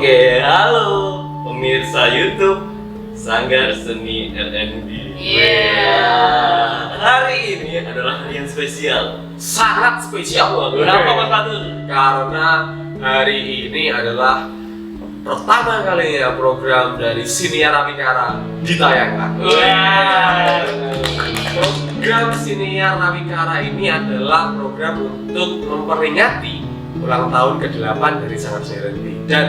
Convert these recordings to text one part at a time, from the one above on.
Oke, halo pemirsa YouTube Sanggar Seni RNB. Hari ini adalah hari yang spesial, Sangat spesial. Kenapa Mas Fatul? Karena hari ini adalah pertama kalinya program dari Siniar Amikara ditayangkan. Program Siniar Amikara ini adalah program untuk memperingati ulang tahun ke-8 dari Sanggar Seni RNB. Dan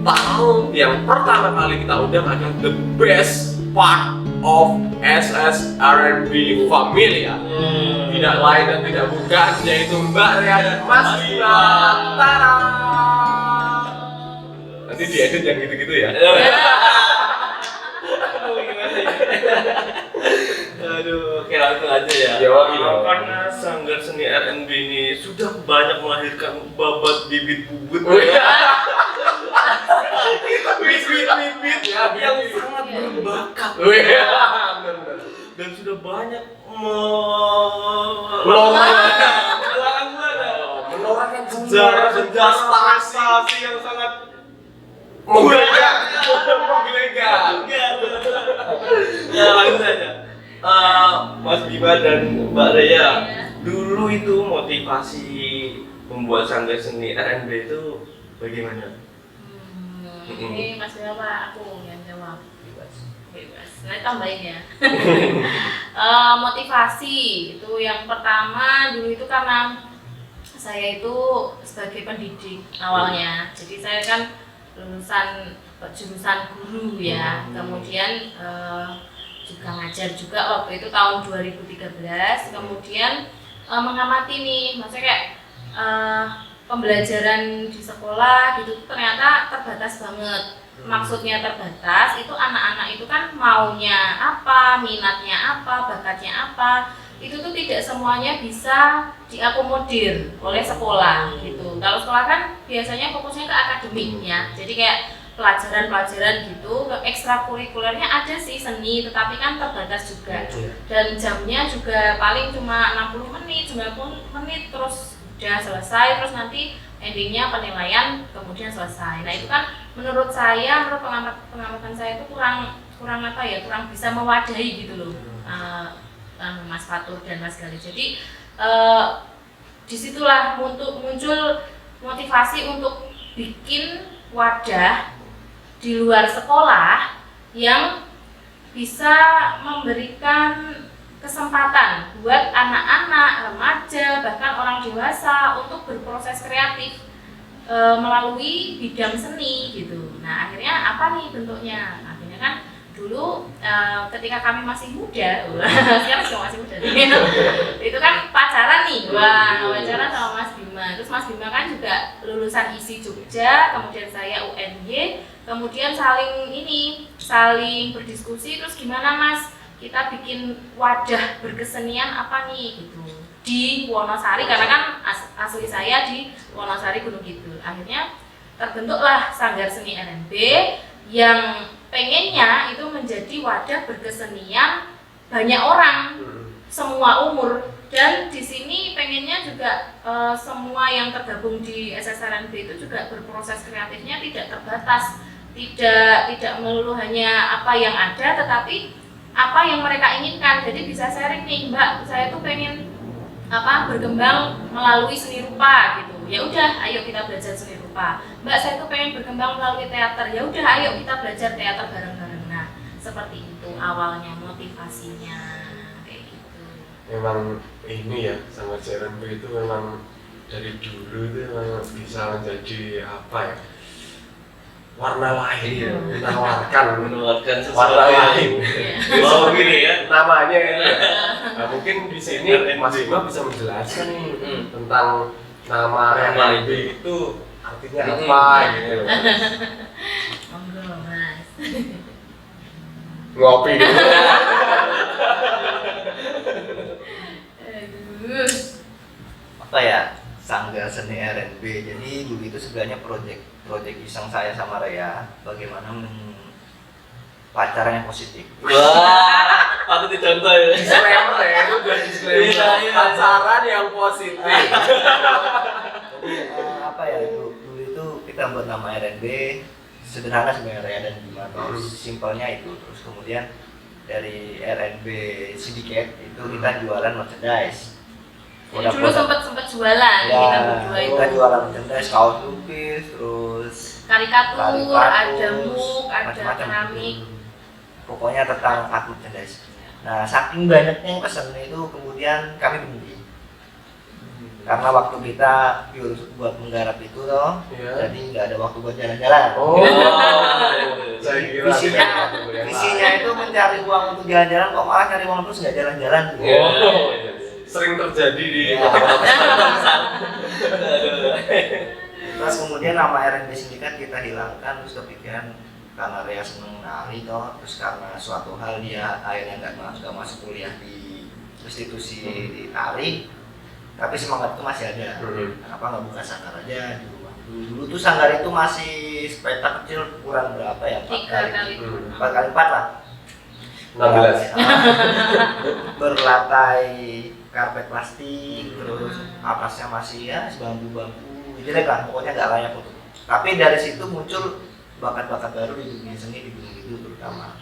tamu yang pertama kali kita undang adalah the best part of SSRNB Familia. Tidak lain dan tidak bukan yaitu Mbak Rea dan Mas Bima. Tara. Nanti diedit yang gitu-gitu ya. Aduh, oke langsung aja ya. Karena Sanggar Seni RNB ini sudah banyak melahirkan babat bibit bubut bibit yang sangat berbakat dan sudah banyak menorehkan sejarah prestasi yang sangat menggelegar. Ya langsung saja. Mas Bima dan Mbak Rea, dulu itu motivasi membuat Sanggar Seni RNB itu bagaimana? Ini Mas Bima Pak, aku yang jawab. Bebas. Nanti tambahin ya. Motivasi itu yang pertama dulu itu karena saya itu sebagai pendidik awalnya. Jadi saya kan lulusan jurusan guru ya. Kemudian juga ngajar juga waktu itu tahun 2013. Kemudian mengamati nih, maksudnya kayak pembelajaran di sekolah gitu ternyata terbatas banget. Maksudnya terbatas itu anak-anak itu kan maunya apa, minatnya apa, bakatnya apa, itu tuh tidak semuanya bisa diakomodir oleh sekolah gitu. Kalau sekolah kan biasanya fokusnya ke akademik ya, jadi kayak pelajaran-pelajaran gitu, ekstrakurikulernya ada sih seni, tetapi kan terbatas juga. Dan jamnya juga paling cuma 60 menit, 90 menit, terus udah selesai, terus nanti endingnya penilaian kemudian selesai. Nah itu kan menurut saya, menurut pengamatan saya itu kurang apa ya, kurang bisa mewadahi gitu loh, Mas Fatur dan Mas Gali. Jadi disitulah muncul motivasi untuk bikin wadah di luar sekolah yang bisa memberikan kesempatan buat anak-anak, remaja, bahkan orang dewasa untuk berproses kreatif melalui bidang seni gitu. Nah akhirnya apa nih bentuknya? Akhirnya kan dulu ketika kami masih muda, sekarang juga masih muda itu kan pacaran nih, pacaran sama Mas Bima. Terus Mas Bima kan juga lulusan ISI Jogja, kemudian saya UNY, kemudian saling berdiskusi, terus gimana Mas? Kita bikin wadah berkesenian apa nih gitu di Wonosari, karena kan asli saya di Wonosari Gunung Kidul. Akhirnya terbentuklah Sanggar Seni RNB yang pengennya itu menjadi wadah berkesenian banyak orang, semua umur. Dan di sini pengennya juga semua yang tergabung di SSRNB itu juga berproses kreatifnya tidak terbatas, tidak melulu hanya apa yang ada, tetapi apa yang mereka inginkan. Jadi bisa sharing nih, Mbak, saya tuh pengen berkembang melalui seni rupa gitu. Ya udah, ayo kita belajar seni rupa. Mbak, saya tuh pengen berkembang melalui teater. Ya udah, ayo kita belajar teater bareng-bareng. Nah, seperti itu awalnya motivasinya kayak gitu. Memang ini ya, Sanggar RNB itu memang dari dulu itu memang bisa menjadi apa ya? Warna lain, menawarkan sesuatu warna lain. Oh gini ya Namanya itu ya. Nah, mungkin di sini Mas Bima bisa menjelaskan nih tentang nama RNB itu artinya apa gitu. Monggo Mas. Ngopi dulu. Apa ya, Sanggar Seni RNB. Jadi dulu itu sebenarnya proyek iseng saya sama Rea, bagaimana pacaran yang positif. Wah, patut dicontoh ya. Disclaimer ya, itu udah disclaimer. Iya. Pacaran yang positif. Jadi apa ya, dulu itu kita buat nama RNB sederhana sebenarnya Rea dan Bima, simpelnya itu. Terus kemudian dari RNB Syndicate itu kita jualan merchandise. Dulu sempet jualan Ya, kita berdua itu. kita jualan merchandise, kaos lukis, terus Karikatur, ada mug, ada macam-macam. keramik. Pokoknya tentang art merchandise. Nah, saking banyaknya yang pesen itu kemudian kami berhenti. Karena waktu kita pure buat menggarap itu toh, Iya. jadi nggak ada waktu buat jalan-jalan. Oh, saya kira Visinya itu mencari uang untuk jalan-jalan, kok malah cari uang terus nggak jalan-jalan. Oh, sering terjadi di Iya. kota-kota besar. Terus kemudian nama RNB Sindikat kita hilangkan, terus kepikiran karena Rea seneng nari toh, terus karena suatu hal dia akhirnya nggak masuk kuliah di institusi di tari, tapi semangat itu masih ada. Kenapa nggak buka sanggar aja di rumah? Dulu tuh sanggar itu masih petak kecil, kurang berapa ya, 3 kali. 4x4 lah. 16. Berlatai karpet plastik, terus atasnya masih ya bambu-bambu, jelek lah, pokoknya nggak layak untuk. Tapi dari situ muncul bakat-bakat baru di dunia seni di Gunung Kidul terutama.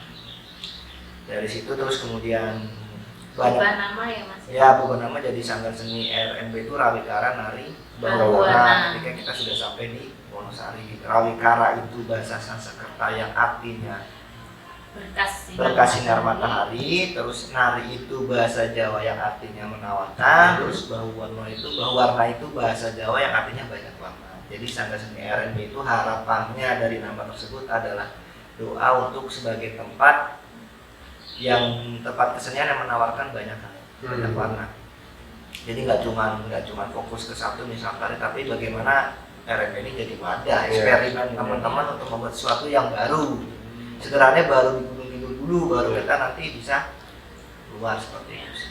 Dari situ terus kemudian Berubah banyak nama ya Mas? ya berubah nama jadi Sanggar Seni RNB itu Rawikara Nari Bahuwana. Bahuwana. Ketika kita sudah sampai di Wonosari, Rawikara itu bahasa Sanskerta yang artinya berkas sinar matahari, terus nari itu bahasa Jawa yang artinya menawarkan, terus Bahuwana itu bahasa Jawa yang artinya banyak warna. Jadi Sanggar Seni RNB itu harapannya dari nama tersebut adalah doa untuk sebagai tempat kesenian yang menawarkan banyak hal, banyak warna. Jadi nggak cuma fokus ke satu misal tari, tapi bagaimana RNB ini jadi wadah eksperimen teman-teman untuk membuat sesuatu yang baru. Sederhananya baru di Gunung Kidul dulu, baru kita nanti bisa keluar seperti itu.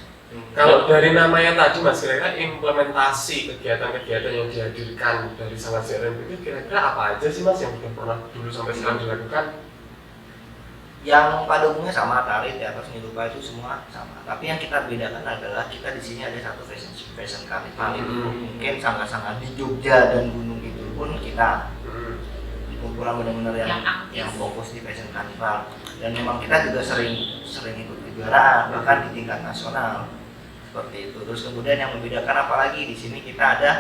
Kalau dari namanya tadi Mas, kira-kira implementasi kegiatan-kegiatan yang dihadirkan dari Sanggar Seni RNB itu kira-kira apa aja sih Mas yang sudah pernah dulu sampai sekarang dilakukan? Yang pada umumnya sama, tari, teater, seni rupa itu semua sama. Tapi yang kita bedakan adalah kita di sini ada satu fashion carnival itu. Mungkin sanggar-sanggar di Jogja dan Gunung Kidul pun kita kumpulan benar-benar yang fokus di fashion carnival. Dan memang kita juga sering ikut kejuaraan bahkan di tingkat nasional seperti itu. Terus kemudian yang membedakan apalagi di sini kita ada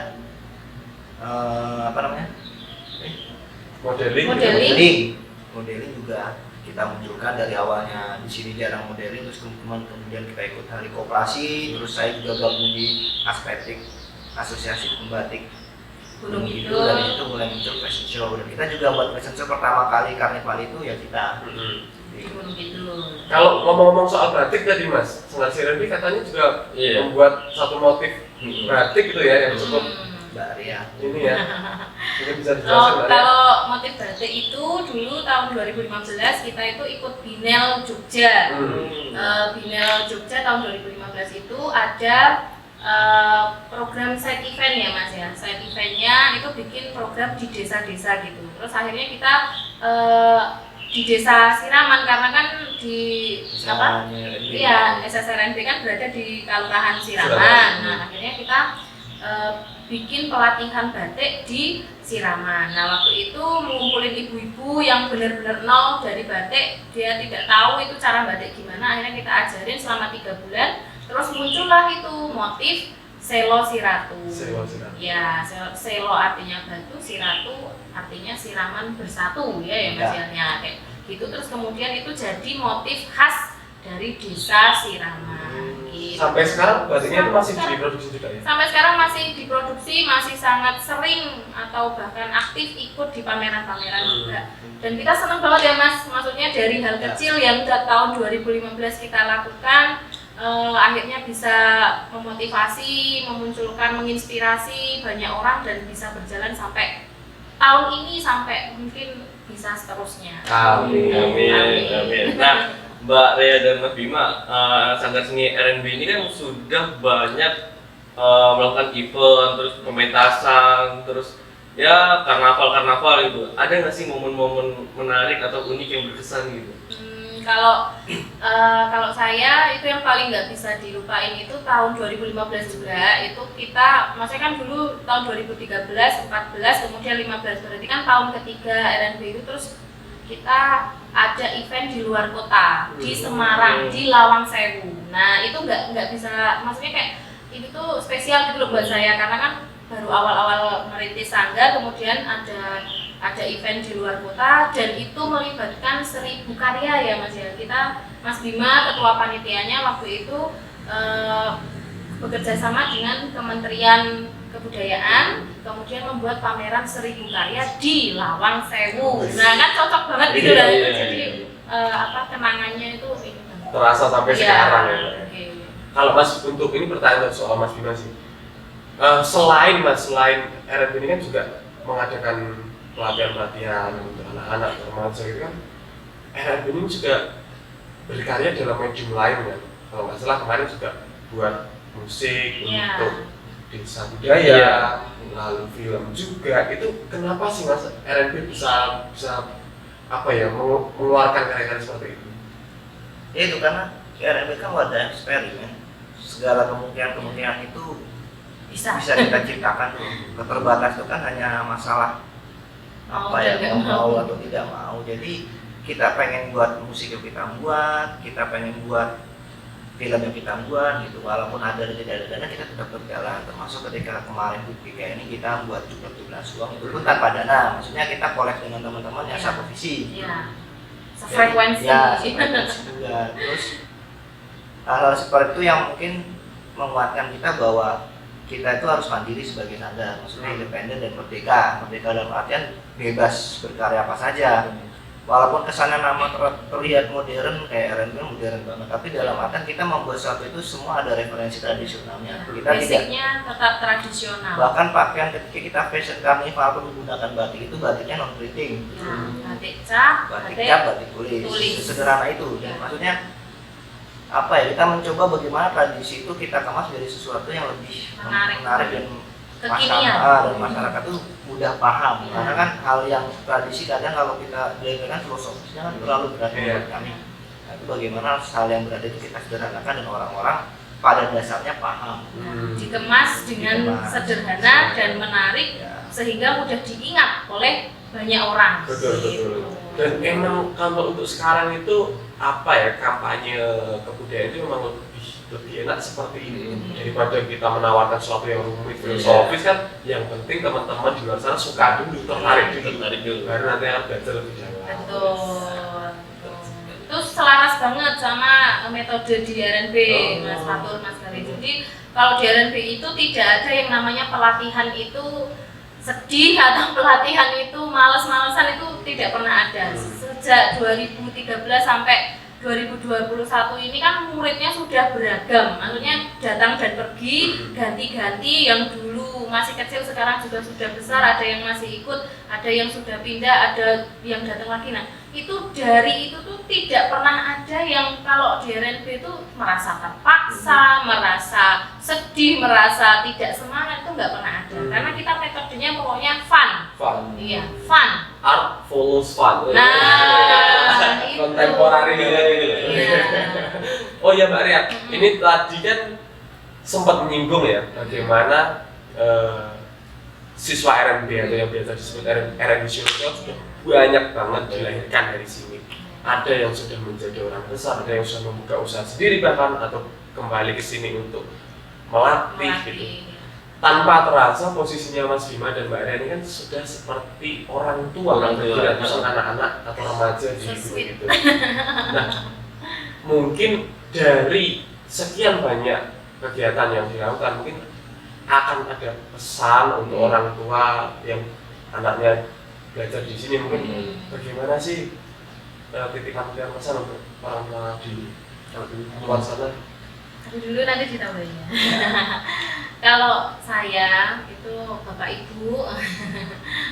modeling juga kita munculkan. Dari awalnya di sini jarang modeling, terus kemudian kita ikut hari koperasi, terus saya juga gabung di Aspetik, Asosiasi Pembatik Gunung Kidul. Dari itu mulai muncul fashion show, dan kita juga buat fashion show pertama kali karnival itu ya kita di Gunung Kidul. Kalau ngomong-ngomong soal batik tadi Mas, Sanggar Seni RNB katanya juga membuat satu motif batik gitu ya yang cukup Mbak Ria. ini ya. Mungkin bisa dijelaskan Mbak Ria? Kalau motif batik itu dulu tahun 2015 kita itu ikut Binel Jogja. Binel Jogja tahun 2015 itu ada program side event ya Mas ya. Side eventnya itu bikin program di desa-desa gitu. Terus akhirnya kita di desa Siraman, karena kan di SSRNB kan berada di Kelurahan Siraman. Nah akhirnya kita bikin pelatihan batik di Siraman. Nah waktu itu mengumpulin ibu-ibu yang benar-benar nol dari batik, dia tidak tahu itu cara batik gimana. Akhirnya kita ajarin selama 3 bulan. Terus muncullah itu motif Selo Siratu. Ya, selo artinya batu, siratu artinya siraman bersatu ya Mas ya. Kayak gitu. Terus kemudian itu jadi motif khas dari desa Siraman. Gitu. Sampai sekarang batiknya itu masih diproduksi juga ya? Sampai sekarang masih diproduksi, masih sangat sering atau bahkan aktif ikut di pameran-pameran juga. Dan kita senang banget ya Mas, maksudnya dari hal kecil yang tahun 2015 kita lakukan, akhirnya bisa memotivasi, memunculkan, menginspirasi banyak orang dan bisa berjalan sampai tahun ini, sampai mungkin bisa seterusnya. Amin. Nah, Mbak Rea dan Mas Bima, Sanggar Seni RNB ini kan sudah banyak melakukan event, terus pementasan, terus ya karnaval gitu. Ada nggak sih momen-momen menarik atau unik yang berkesan gitu? Kalau saya itu yang paling nggak bisa dilupain itu tahun 2015 juga. Itu kita, maksudnya kan dulu tahun 2013, 14, kemudian 15, berarti kan tahun ketiga RNB itu terus kita ada event di luar kota, di Semarang, di Lawang Sewu. Nah itu nggak bisa, maksudnya kayak ini tuh spesial gitu loh buat saya, karena kan baru awal-awal merintis Sangga, kemudian ada event di luar kota dan itu melibatkan 1000 karya ya Mas ya. Kita Mas Bima ketua panitianya waktu itu bekerja sama dengan Kementerian Kebudayaan, kemudian membuat pameran 1000 karya di Lawang Sewu. Nah kan cocok banget gitu lah. Jadi kenangannya itu ini banget. Terasa sampai sekarang ya. Okay. Kalau Mas untuk ini pertanyaan soal Mas Bima sih. Selain RNB ini kan juga mengadakan pelatihan-pelatihan untuk anak-anak remaja gitu kan. RNB ini juga berkarya dalam medium lain kan. Kalau nggak salah kemarin juga buat musik untuk desa budaya, lalu film juga. Itu kenapa sih Mas RNB bisa apa ya mengeluarkan karya-karya seperti itu? Ya itu karena RNB kan wadah eksperimen. Segala kemungkinan itu bisa kita ciptakan. Keterbatas itu kan hanya masalah mau atau tidak mau. Jadi kita pengen buat musik yang kita buat, kita pengen buat film yang kita buat gitu, walaupun ada dan tidak ada dana kita tetap berjalan. Termasuk ketika kemarin di kayak ini kita buat jumlah uang itu pun tanpa dana, maksudnya kita kolek dengan teman-teman yang satu visi. Iya. Sefrekuensi. Ya, sefrekuensi juga. Terus hal-hal seperti itu yang mungkin menguatkan kita bahwa kita itu harus mandiri sebagai Sangga, maksudnya independen dan merdeka dalam artian bebas berkarya apa saja. Walaupun kesannya nama terlihat modern, kayak RNB modern banget, tapi dalam artian kita membuat sesuatu itu semua ada referensi tradisionalnya. Kita basicnya tetap tradisional. Bahkan pakaian ketika kita fashion carnival pun menggunakan batik itu batiknya non printing. Batik cap, batik tulis. Sederhana itu. Dan maksudnya apa ya? Kita mencoba bagaimana tradisi itu kita kemas dari sesuatu yang lebih menarik dan masyarakat itu mudah paham. Karena kan hal yang tradisi kadang kalau kita belajar filosofisnya kan terlalu berat buat kami. Nah, itu bagaimana hal yang berat itu kita sederhanakan dan orang-orang pada dasarnya paham. Dikemas dengan sederhana dan menarik sehingga mudah diingat oleh banyak orang. Betul. Dan emang kalau untuk sekarang itu apa ya, kampanye kebudayaan itu memang lebih enak seperti ini daripada kita menawarkan sesuatu yang rumit filosofis kan. Yang penting teman-teman di luar sana suka dulu, tertarik dulu, baru nanti akan belajar lebih jauh. Betul. Itu selaras banget sama metode di RNB, Mas Fatur, Mas Gari. Jadi kalau di RNB itu tidak ada yang namanya pelatihan itu sedih atau pelatihan itu males-malesan, itu tidak pernah ada. Sejak 2013 sampai 2021 ini kan muridnya sudah beragam, maksudnya datang dan pergi, ganti-ganti, yang dulu masih kecil sekarang juga sudah besar, ada yang masih ikut, ada yang sudah pindah, ada yang datang lagi. Nah itu dari itu tuh tidak pernah ada yang kalau di RNB itu merasa terpaksa, merasa sedih, merasa tidak semangat, itu nggak pernah ada. Karena kita metodenya pokoknya fun. Iya, fun. Art follows fun. Nah, kontemporari gitu. Oh ya Mbak Ria, ini tadi kan sempat menyinggung ya bagaimana siswa RNB atau yang biasa disebut RNB Sosial sudah banyak banget dilahirkan dari sini. Ada yang sudah menjadi orang besar, ada yang sudah membuka usaha sendiri bahkan, atau kembali ke sini untuk melatih gitu. Tanpa terasa posisinya Mas Bima dan Mbak Ria ini kan sudah seperti orang tua ratusan anak-anak atau remaja di gitu. Nah, mungkin dari sekian banyak kegiatan yang dilakukan, mungkin akan ada pesan untuk orang tua yang anaknya belajar di sini. Mungkin bagaimana sih titipan pesan untuk orang tua di luar sana? Dulu nanti ditambahinnya. Kalau saya itu bapak ibu,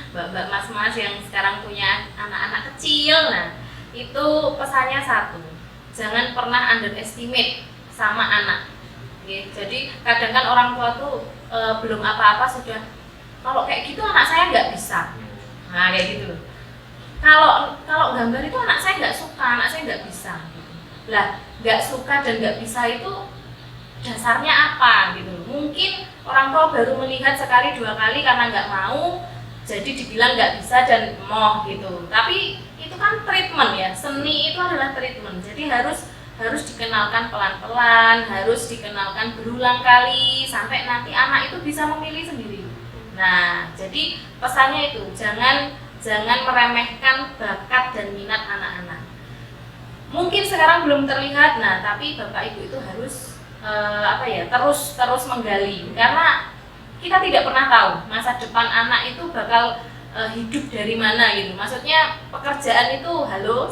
bapak mas-mas yang sekarang punya anak-anak kecil, nah itu pesannya satu, jangan pernah underestimate sama anak. Jadi kadang kan orang tua tuh belum apa-apa sudah, kalau kayak gitu anak saya nggak bisa. Nah kayak gitu. Kalau gambar itu anak saya nggak suka, anak saya nggak bisa. Lah nggak suka dan nggak bisa itu dasarnya apa gitu. Mungkin orang tua baru melihat sekali dua kali karena nggak mau, jadi dibilang nggak bisa dan moh gitu. Tapi itu itu kan treatment ya, seni itu adalah treatment. Jadi harus dikenalkan pelan-pelan, harus dikenalkan berulang kali sampai nanti anak itu bisa memilih sendiri. Nah, jadi pesannya itu jangan meremehkan bakat dan minat anak-anak. Mungkin sekarang belum terlihat, nah tapi bapak ibu itu harus terus menggali, karena kita tidak pernah tahu masa depan anak itu bakal hidup dari mana gitu. Maksudnya pekerjaan itu,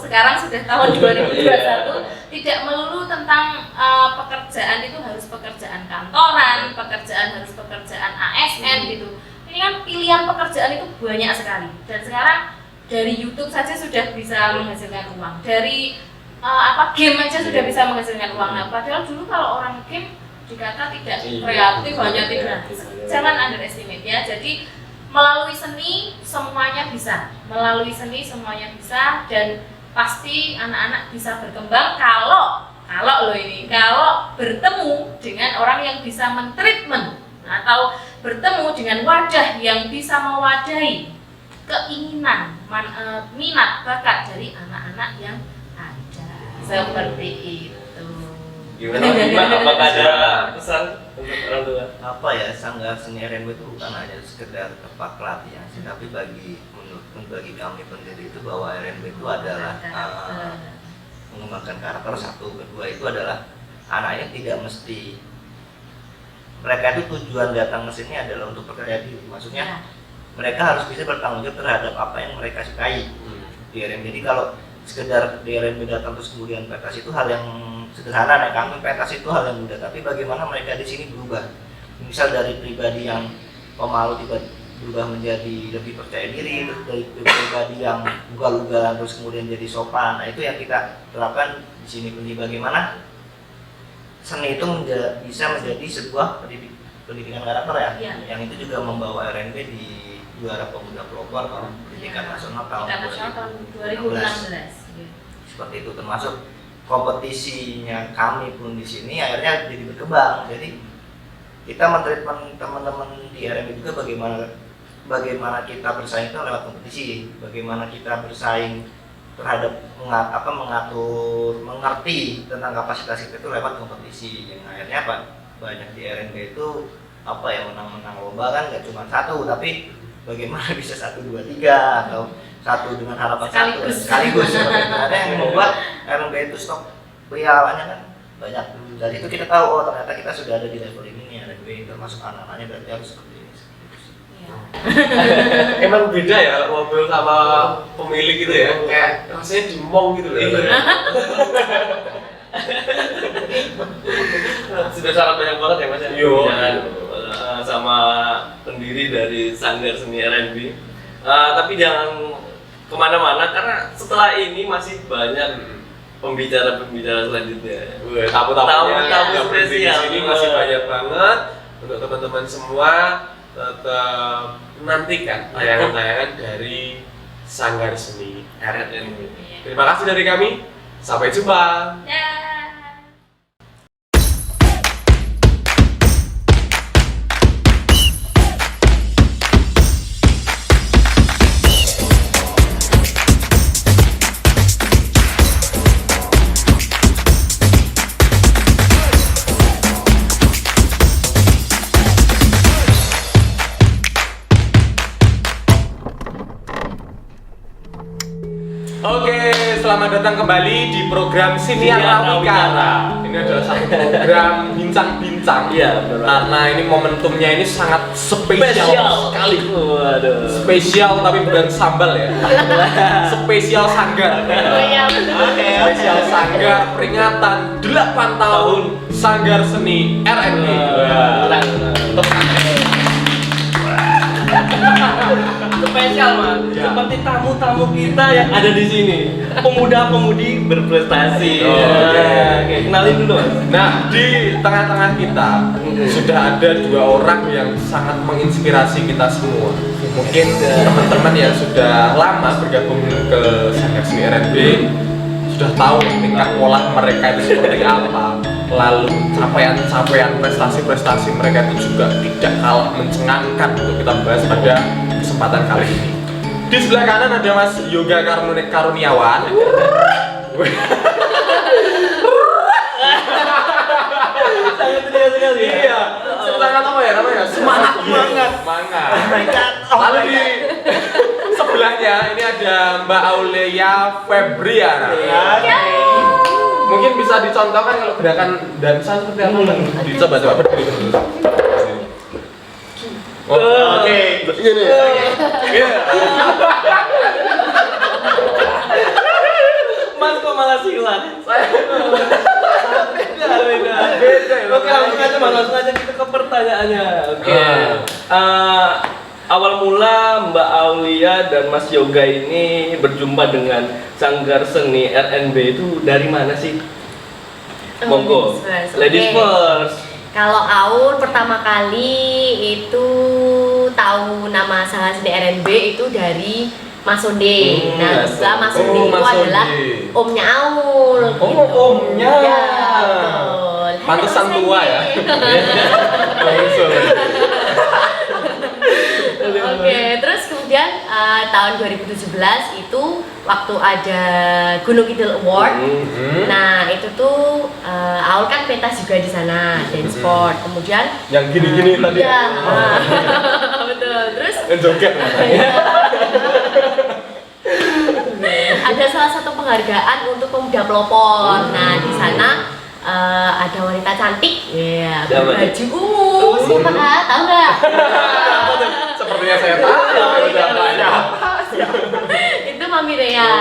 sekarang sudah tahun 2021, tidak melulu tentang pekerjaan itu harus pekerjaan kantoran, harus pekerjaan ASN gitu. Ini kan pilihan pekerjaan itu banyak sekali, dan sekarang dari YouTube saja sudah bisa menghasilkan uang, dari game aja sudah bisa menghasilkan uang. Nah, padahal dulu kalau orang game dikata tidak kreatif, hanya tidak. Jangan underestimate ya. Jadi melalui seni semuanya bisa, dan pasti anak-anak bisa berkembang kalau bertemu dengan orang yang bisa mentreatment atau bertemu dengan wadah yang bisa mewadahi keinginan, minat, bakat dari anak-anak yang ada. Seperti itu. Gimana Mbak? Apakah ada pesan untuk orang tua? Apa ya, Sanggar Seni RNB itu bukan hanya sekedar tempat pelatihan sih, tapi bagi kami pendiri itu bahwa RNB itu adalah mengembangkan karakter satu, kedua itu adalah anaknya tidak mesti, mereka itu tujuan datang ke sini adalah untuk percaya diri. Maksudnya mereka harus bisa bertanggung jawab terhadap apa yang mereka sukai di RNB. Jadi kalau sekedar di RNB datang terus kemudian pentas itu hal yang sederhana, naik kami pentas itu hal yang mudah, tapi bagaimana mereka di sini berubah. Misal dari pribadi yang pemalu tiba berubah menjadi lebih percaya diri, terus dari pribadi yang ugal-ugalan terus kemudian jadi sopan. Nah, itu yang kita terapkan di sini. Bagaimana seni itu bisa menjadi sebuah pendidikan karakter ya. Yang itu juga membawa RNB di juara pemuda pelopor pendidikan nasional tahun 2016. Seperti itu, termasuk kompetisinya kami pun di sini akhirnya jadi berkembang. Jadi kita mentreatment teman-teman di RNB juga bagaimana kita bersaing itu lewat kompetisi, bagaimana kita bersaing terhadap mengerti tentang kapasitas kita itu lewat kompetisi. Dan akhirnya apa? Banyak di RNB itu menang-menang lomba kan nggak cuma satu, tapi bagaimana bisa 1, 2, 3 atau satu dengan harapan sekaligus. Ada yang membuat RNB itu stok pialanya kan banyak. Dari itu kita tahu, ternyata kita sudah ada di level ini nih, RNB termasuk anak-anaknya berarti harus seperti ini. Emang beda ya kalau ngobrol sama pemilik gitu ya, kayak rasanya di mall gitu loh. Sudah sangat banyak banget ya Mas. Iya. Sama pendiri dari Sanggar Seni RNB. Tapi jangan kemana-mana, karena setelah ini masih banyak pembicara-pembicara selanjutnya. Tamu-tamunya tamu spesial di sini masih banyak banget. Untuk teman-teman semua tetap nantikan tayangan-tayangan dari Sanggar Seni RNB. Terima kasih dari kami. Sampai jumpa. Oke, selamat datang kembali di program Siniar Rawikara. Ini adalah satu program bincang-bincang. Iya, betul. Karena ini momentumnya ini sangat spesial sekali. Waduh. Spesial tapi bukan sambal ya. Spesial Sanggar. Spesial Sanggar peringatan 8 tahun Sanggar Seni RNB. Spesial Mas, seperti tamu-tamu kita yang ada di sini, pemuda-pemudi berprestasi. Oke, kenalin dulu Mas. Nah, di tengah-tengah kita sudah ada 2 orang yang sangat menginspirasi kita semua. Mungkin teman-teman yang sudah lama bergabung ke Sanggar Seni RNB sudah tahu tingkah pola mereka itu seperti apa. Lalu capaian prestasi-prestasi mereka itu juga tidak kalah mencengangkan untuk kita bahas pada kesempatan kali ini. Di sebelah kanan ada Mas Yoga Karuniawan. Sangat ceria sekali ya. Iya. Sangat apa ya namanya? Semangat. Lalu di sebelahnya ini ada Mbak Aulia Febriana. Mungkin bisa dicontohkan kalau gerakan dansa seperti apa? Dicoba berdiri dulu. Oke. Gini. Iya. Mas kok malah silat? Beda. Oke, langsung aja kita ke pertanyaannya. Oke. Awal mula Mbak Aulia dan Mas Yoga ini berjumpa dengan Sanggar Seni RNB itu dari mana sih? Monggo. Ladies first. Kalau Aul pertama kali itu tahu nama Sanggar Seni RNB itu dari Mas Sonde. Nah, setelah Mas Sonde itu Mas adalah Sonde. omnya Aul. Omnya. Ya, betul. Pantesan Halo, tua ya. Oke, terus kemudian tahun 2017 itu waktu ada Gunung Kidul Award. Nah, itu tuh Aul kan pentas juga di sana, dance sport. Kemudian Yang gini-gini tadi. ya, betul. Terus Joget. ada salah satu penghargaan untuk pemuda pelopor. Nah, di sana ada wanita cantik, ya, Siapa baju ungu, siapa kak? Tahu nggak? Sepertinya saya tahu siapa. Itu Mami Rea.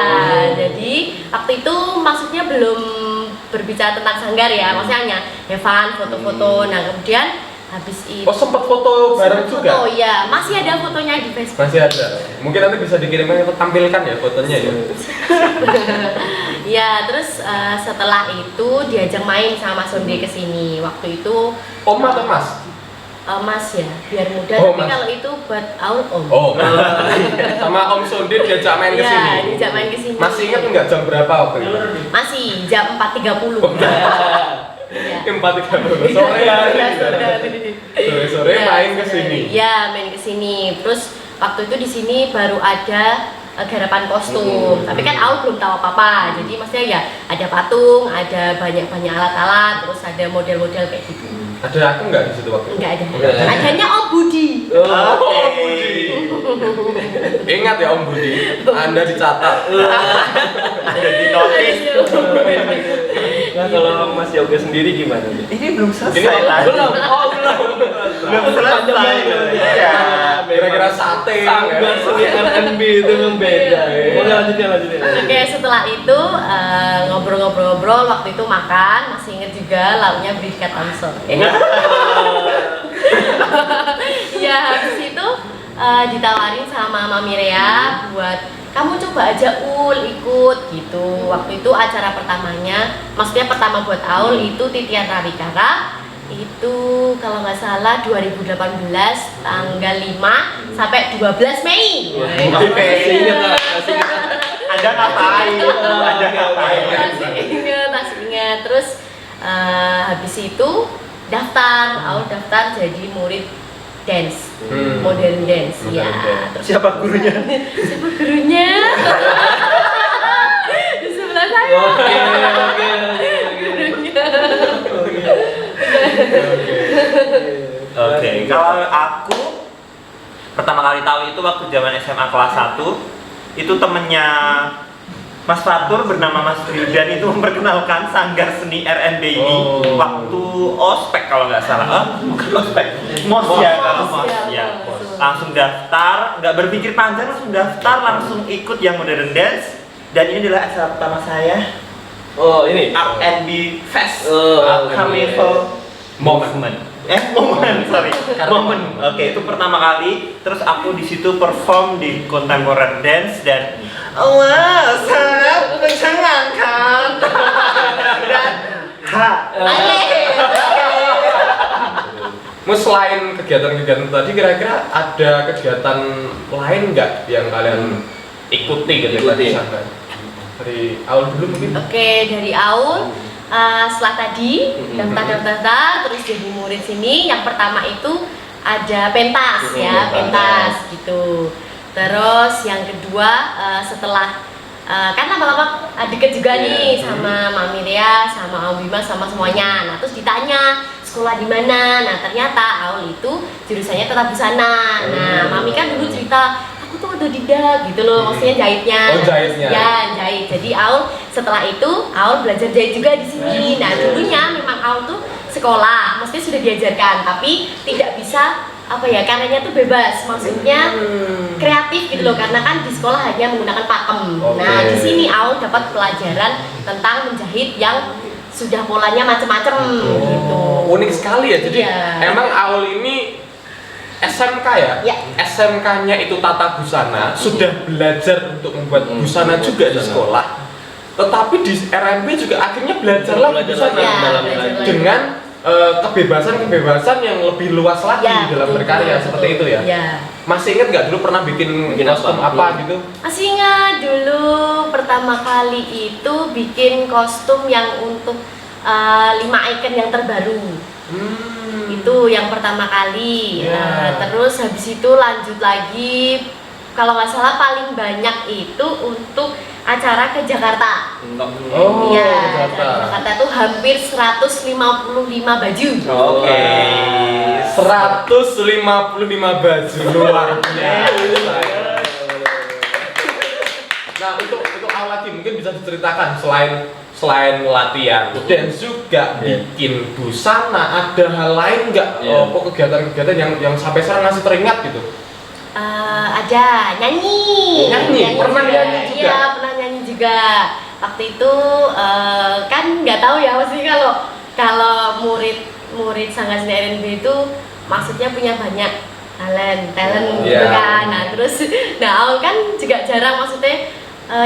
Jadi waktu itu maksudnya belum berbicara tentang sanggar ya, maksudnya hanya have fun, foto-foto. Nah, kemudian habis itu Oh, sempat foto bareng foto, juga? ya, masih ada fotonya di Facebook. Masih ada. Mungkin nanti bisa dikirimkan atau tampilkan ya fotonya ya. Ya, terus setelah itu diajak main sama Mas Sonde ke sini. Waktu itu Om atau Mas? Mas ya, biar mudah. Oh, Tapi Mas. kalau itu buat Aul Om. Oh. Sama Om Sonde diajak main ke Iya, sini. diajak main ke sini. Masih ingat nggak jam berapa waktu itu? Masih jam 4.30. Iya. 4.30 sore hari. Sore-sore Ya, main ke sini. Iya, main ke sini. Terus waktu itu di sini baru ada garapan kostum. Tapi kan Aul belum tahu apa-apa. Jadi maksudnya ya ada patung, ada banyak-banyak alat-alat, terus ada model-model kayak gitu. Ada aku nggak di situ waktu itu? Enggak ada. Enggak ada. Adanya Om Budi. Om Budi. Ingat ya Om Budi, Anda dicatat. Ada di notis. Nah, kalau Mas Yoga sendiri gimana nih? Ini belum selesai. Ini Belum. Belum selesai. Iya. Kira-kira sate. Sanggar Seni RNB itu memang beda. Oke, lanjutin. Oke, setelah itu ngobrol-ngobrol, waktu itu makan, masih inget juga lauknya berikat Thompson. Ya, habis itu ditawarin sama Mami Rea buat kamu coba aja Ul ikut gitu. Waktu itu acara pertamanya, maksudnya pertama buat Aul itu Titian Ravikara. Itu kalau nggak salah 2018 tanggal 5 sampai 12 Mei. Masih ingat lah, masih ingat. Ada ngapain? Ada ngapain? Masih ingat. Terus habis itu Aul daftar jadi murid dance, modern dance. Modern Ya. dance. Terus Siapa gurunya? siapa gurunya? Di sebelah saya. Oke. Gurunya. Oke, kalau aku pertama kali tahu itu waktu zaman SMA kelas 1. Itu temennya Mas Fatur bernama Mas Wildan itu memperkenalkan Sanggar Seni RNB ini waktu ospek kalau nggak salah. Bukan ospek, mos ya, kalau mos ya. Langsung daftar, nggak berpikir panjang, langsung daftar, langsung ikut yang modern dance. Dan ini adalah acara pertama saya, Oh, ini. R&B Fest, Oh, Carnival Movement. Sorry. Momen. Oke, itu pertama kali. Terus aku di situ perform di contemporary dance dan wah, sangat mencengangkan. Dan Mus, selain kegiatan-kegiatan tadi, kira-kira ada kegiatan lain nggak yang kalian ikuti ketika di sana? Dari Aul dulu mungkin? Oke, dari Aul setelah tadi daftar terus jadi murid sini. Yang pertama itu ada pentas ya, pentas gitu. Terus yang kedua setelah kan lama-lama deket juga nih sama Mami Ria, sama Om Bima, sama semuanya. Nah terus ditanya sekolah di mana. Nah ternyata Aul itu jurusannya tata busana. Nah Mami kan dulu cerita aku tuh otodidak gitu loh, maksudnya jahitnya. Oh, jahitnya. Ya jahit. Jadi Aul setelah itu Aul belajar jahit juga di sini. Nah dulunya memang Aul tuh sekolah, maksudnya sudah diajarkan, tapi tidak bisa apa ya, karyanya tuh bebas, maksudnya kreatif gitu loh, karena kan di sekolah hanya menggunakan pakem. Nah di sini Aul dapat pelajaran tentang menjahit yang sudah polanya macam-macam gitu. Unik sekali ya. Jadi Iya. emang Aul ini SMK ya? Ya. SMK-nya itu tata busana, sudah belajar untuk membuat busana juga di sekolah. Tetapi di RMB juga akhirnya belajar lagi busana Ya, dalam belajar lagi. dengan kebebasan yang lebih luas lagi Ya, dalam betul, berkarya betul, seperti betul. itu ya. Ya. Masih ingat nggak dulu pernah bikin Bikin kostum apa? apa gitu? Masih ingat dulu pertama kali itu bikin kostum yang untuk 5 icon yang terbaru. Itu yang pertama kali. Ya. Terus habis itu lanjut lagi, kalau nggak salah paling banyak itu untuk acara ke Jakarta. Oh, Iya, Jakarta. Jakarta tuh hampir 155 baju. Oke. 155 baju luar biasa. Nah, untuk awal lagi mungkin bisa diceritakan selain latihan dan juga bikin busana, ada hal lain nggak? Iya. Kegiatan-kegiatan yang sampai sekarang masih teringat gitu? Ada nyanyi. Pernah juga. nyanyi juga? Iya, pernah nyanyi juga. Waktu itu kan nggak tahu ya, pasti kalau murid Sanggar Seni RNB itu maksudnya punya banyak talent gitu Iya. kan. Nah terus, Aul kan juga jarang maksudnya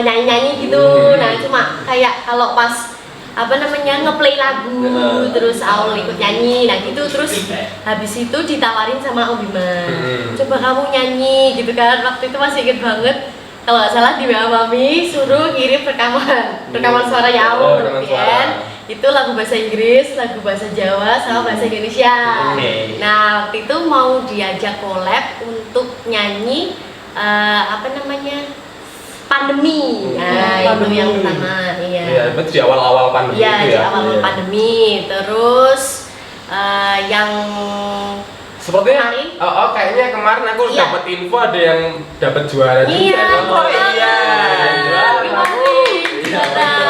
nyanyi gitu. Nah cuma kayak kalau pas ngeplay lagu, terus Aul ikut nyanyi, nah gitu. Terus habis itu ditawarin sama Om Bima, coba kamu nyanyi gitu kan. Waktu itu masih inget banget, kalau nggak salah di WA Mami suruh kirim rekaman suaranya Aul rekaman kan. suara. Itu lagu bahasa Inggris, lagu bahasa Jawa, sama bahasa Indonesia. Nah waktu itu mau diajak collab untuk nyanyi pandemi. Nah itu yang pertama. Iya, berarti di awal-awal pandemi Iya, itu di ya. awal pandemi. Terus yang Sepertinya, kemarin? kayaknya kemarin aku Iya. dapat info ada yang dapat juara juga. iya, Oh iya, juara.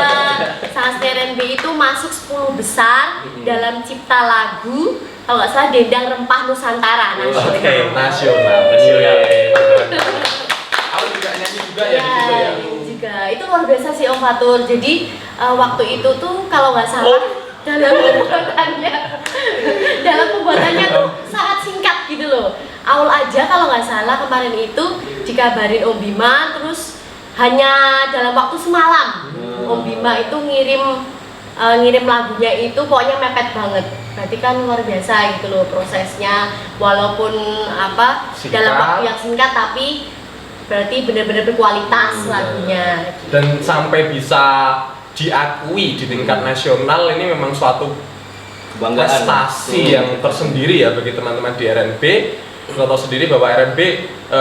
Sanggar Seni RNB itu masuk 10 besar dalam cipta lagu, kalau nggak salah Dendang Rempah Nusantara nasional. Oke, nasional. Aku juga nyanyi juga ya di situ ya. Iya, juga. Itu luar biasa sih Om Fatur. Jadi waktu itu tuh kalau nggak salah dalam pembuatannya tuh sangat singkat gitu loh. Aul aja kalau nggak salah kemarin itu dikabarin Om Bima, terus hanya dalam waktu semalam Om Bima itu ngirim lagunya itu pokoknya mepet banget. Berarti kan luar biasa gitu loh prosesnya, walaupun dalam waktu yang singkat tapi berarti benar-benar berkualitas lagunya. Dan sampai bisa diakui di tingkat nasional, ini memang suatu Kebanggaan. prestasi yang tersendiri ya bagi teman-teman di RNB. Kita tahu sendiri bahwa RNB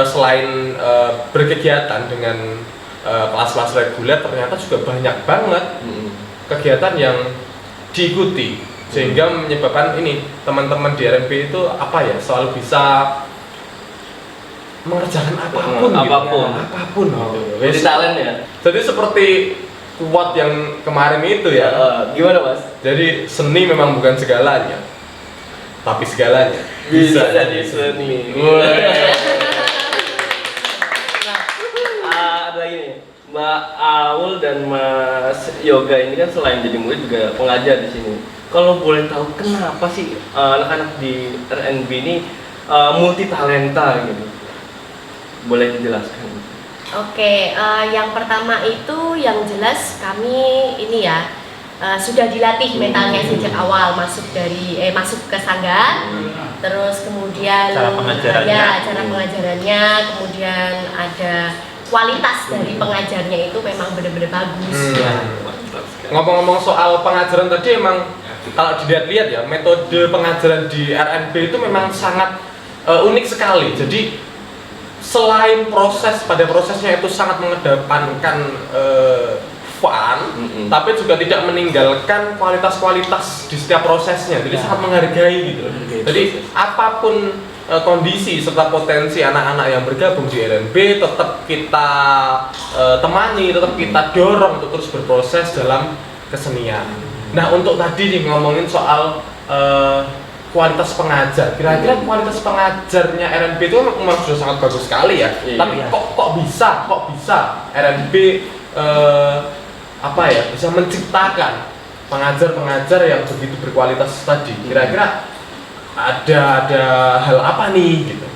selain berkegiatan dengan kelas-kelas reguler, ternyata juga banyak banget kegiatan yang diikuti, sehingga menyebabkan ini teman-teman di RNB itu selalu bisa mengerjakan apapun apapun gitu. Jadi talent ya. Jadi seperti quote yang kemarin itu ya, Gimana Mas? jadi seni memang bukan segalanya, tapi segalanya Bisa jadi seni. Ada lagi nih, Mbak Aul dan Mas Yoga ini kan selain jadi murid juga pengajar di sini. Kalau boleh tahu kenapa sih anak-anak di RNB ini multi talenta gitu? Boleh dijelaskan? Oke, yang pertama itu yang jelas kami ini ya sudah dilatih mentalnya sejak awal masuk ke sanggar, terus kemudian Cara pengajarannya. cara pengajarannya, kemudian ada kualitas dari pengajarnya itu memang benar-benar bagus. Ngomong-ngomong soal pengajaran tadi, emang kalau dilihat-lihat ya, metode pengajaran di RNB itu memang sangat unik sekali. Jadi selain pada prosesnya itu sangat mengedepankan fun, tapi juga tidak meninggalkan kualitas-kualitas di setiap prosesnya. Jadi sangat menghargai gitu. Jadi apapun kondisi serta potensi anak-anak yang bergabung di RNB tetap kita temani, tetap kita dorong untuk terus berproses dalam kesenian. Nah, untuk tadi nih ngomongin soal kualitas pengajar, kira-kira kualitas pengajarnya RNB itu memang sudah sangat bagus sekali ya. Tapi kok bisa RNB bisa menciptakan pengajar-pengajar yang begitu berkualitas tadi. Kira-kira ada hal apa nih gitu?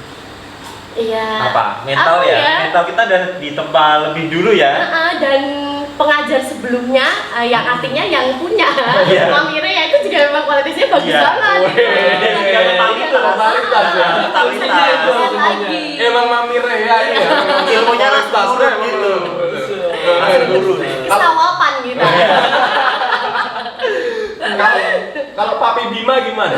Iya. Apa? Mental ya? Mental kita udah ditempa lebih dulu ya. Dan pengajar sebelumnya yang artinya yang punya Mami Rea itu juga memang kualitasnya bagus banget. Totalitas ya. Lagi. Emang Mami Rea ini ya. Ilmunya langsung gitu. Kesawapan gitu. Kalau Papi Bima gimana?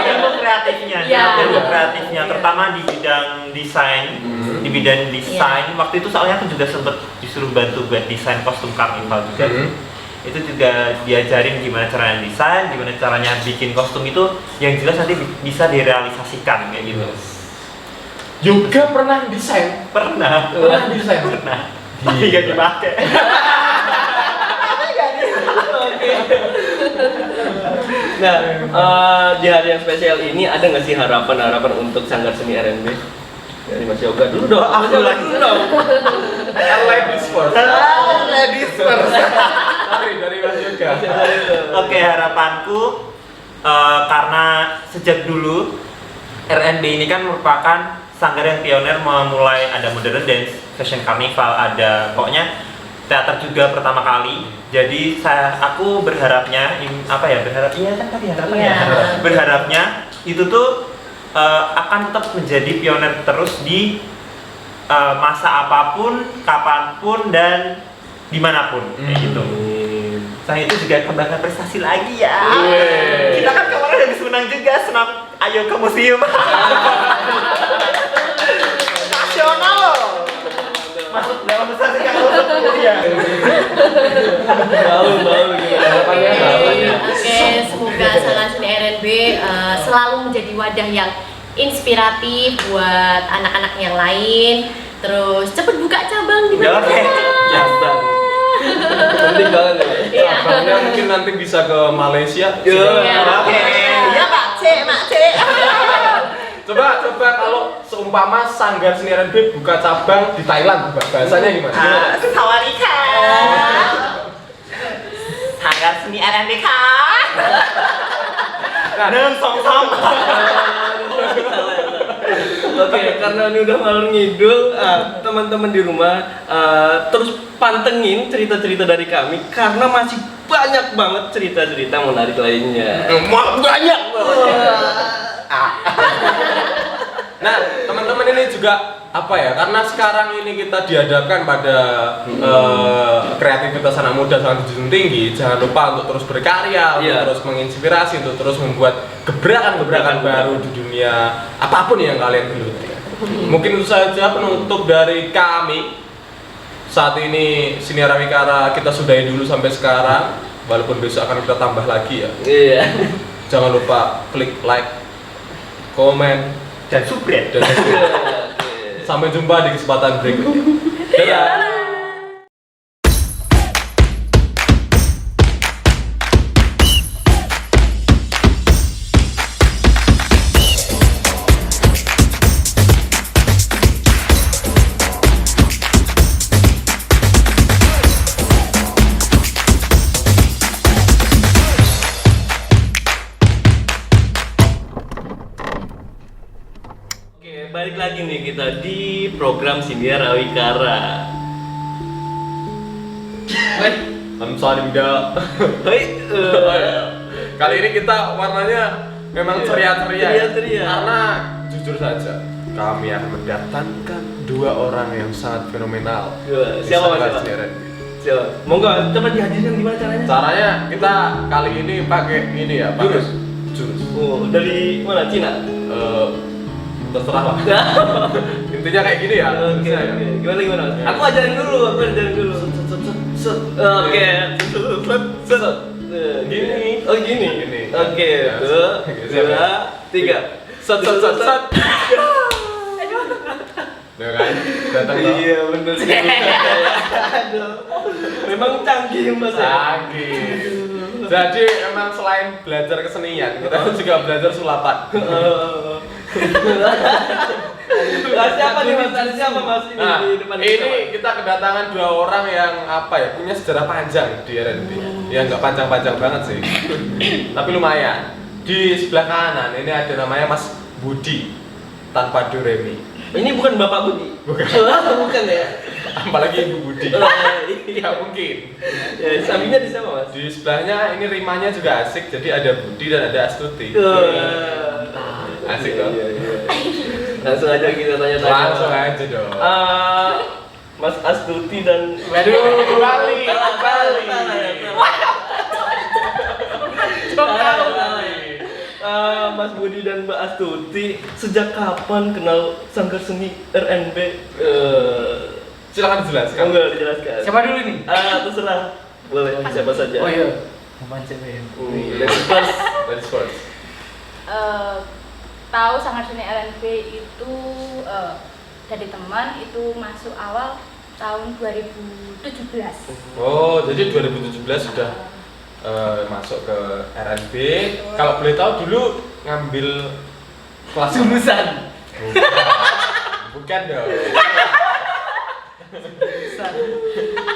Ilmu kreatifnya, Iya. ilmu kreatifnya, terutama di bidang desain. Di bidang desain, waktu itu soalnya aku juga sempat disuruh bantu buat desain kostum karnival juga. Itu juga diajarin gimana caranya desain, gimana caranya bikin kostum itu yang jelas nanti bisa direalisasikan kayak gitu. Juga pernah desain? Pernah Desain? Pernah. Tapi gak dipakai. Nah, di hari yang spesial ini ada nggak sih harapan-harapan untuk Sanggar Seni RNB? Dari Mas Yoga dulu dong. Aku lagi dulu dong. Ladies first. Ladies first. Dari Mas Yoga. Oke, harapanku karena sejak dulu RNB ini kan merupakan sanggar yang pionir memulai ada modern dance, fashion carnival, ada pokoknya teater juga pertama kali. Jadi aku berharapnya berharapnya itu tuh akan tetap menjadi pionir terus di masa apapun, kapanpun dan dimanapun kayak gitu. Saya itu juga kembangkan prestasi lagi ya. Kita kan kemarin habis menang juga senam Ayo ke Museum nasional loh. Masuk dalam besar sih kalau ya. Bau gitu. Harapannya. Oke, semoga Sanggar Seni RNB selalu menjadi wadah yang inspiratif buat anak-anak yang lain. Terus cepet buka cabang di mana? Cabang. Penting banget ya. Cabangnya mungkin nanti bisa ke Malaysia. Oke. Ya Pak C. Coba kalau seumpama Sanggar Seni RNB buka cabang di Thailand, bahasanya gimana? Sawadika. Sanggar Seni RNB kan. Song. Oke, karena ini udah malam ngidul, teman-teman di rumah terus pantengin cerita-cerita dari kami karena masih banyak banget cerita-cerita menarik lainnya. Banyak banget. Nah, teman-teman ini juga karena sekarang ini kita dihadapkan pada kreativitas anak muda sangat dijunjung tinggi. Jangan lupa untuk terus berkarya, untuk terus menginspirasi, untuk terus membuat gebrakan-gebrakan baru di dunia apapun yang kalian geluti. Mungkin itu saja penutup dari kami. Saat ini Siniar Awikara kita sudahi dulu sampai sekarang, walaupun besok akan kita tambah lagi ya. Iya. Jangan lupa klik like, komen, Dan subscribe. Sampai jumpa di kesempatan berikutnya. Dadah. Balik lagi nih kita di program Siniar Awikara. I'm sorry, Bida. Kali ini kita warnanya memang ceria-ceria. Karena jujur saja, kami akan mendatangkan dua orang yang sangat fenomenal. Siapa di Sanggar Mas? Seni RNB. Siapa? Monggo coba dihadirkan gimana caranya? Caranya kita kali ini pakai ini ya, pakai jurus. Oh, dari mana? Cina? terserah lah. Intinya kayak gini ya. Oke, Bisa ya? oke. Gimana? Ya. Aku ajarin dulu. Set. Oke. Set. Gini. Oh gini. Gini. Oke, Ya. 2, 3. Set. Udah kan? Datang dong. Iya bener. Aduh. Memang canggih Mas ya. Canggih. Jadi emang selain belajar kesenian, kita juga belajar sulapan. Siapa nih Mas? Ada siapa Mas ini Nah, di depan ini kita kedatangan 2 orang yang apa ya, punya sejarah panjang di R&B. Ya nggak panjang-panjang banget sih, tapi lumayan. Di sebelah kanan ini ada namanya Mas Budi tanpa Doremi. Ini bukan Bapak Budi. Bukan. Bukan ya. Apalagi Ibu Budi. Iya. Nggak mungkin. Ya, sampingnya di sana Mas. Di sebelahnya ini rimanya juga asik, jadi ada Budi dan ada Astuti. Asik dong. Iya. Langsung aja kita tanya-tanya. Langsung aja dong. Mas Astuti dan Waduh, kembali. Mas Budi dan Mbak Astuti sejak kapan kenal Sanggar Seni RNB? Silakan dijelaskan. Enggak dijelaskan. Siapa dulu nih? Terserah. Boleh siapa saja. Oh iya. Mancing ya. Ladies first. Ladies first. Tahu Sanggar Seni RNB itu dari teman itu masuk awal tahun 2017. Oh, jadi 2017 sudah masuk ke RNB. Kalau boleh tahu dulu ngambil kelas Jurusan. Bukan dong.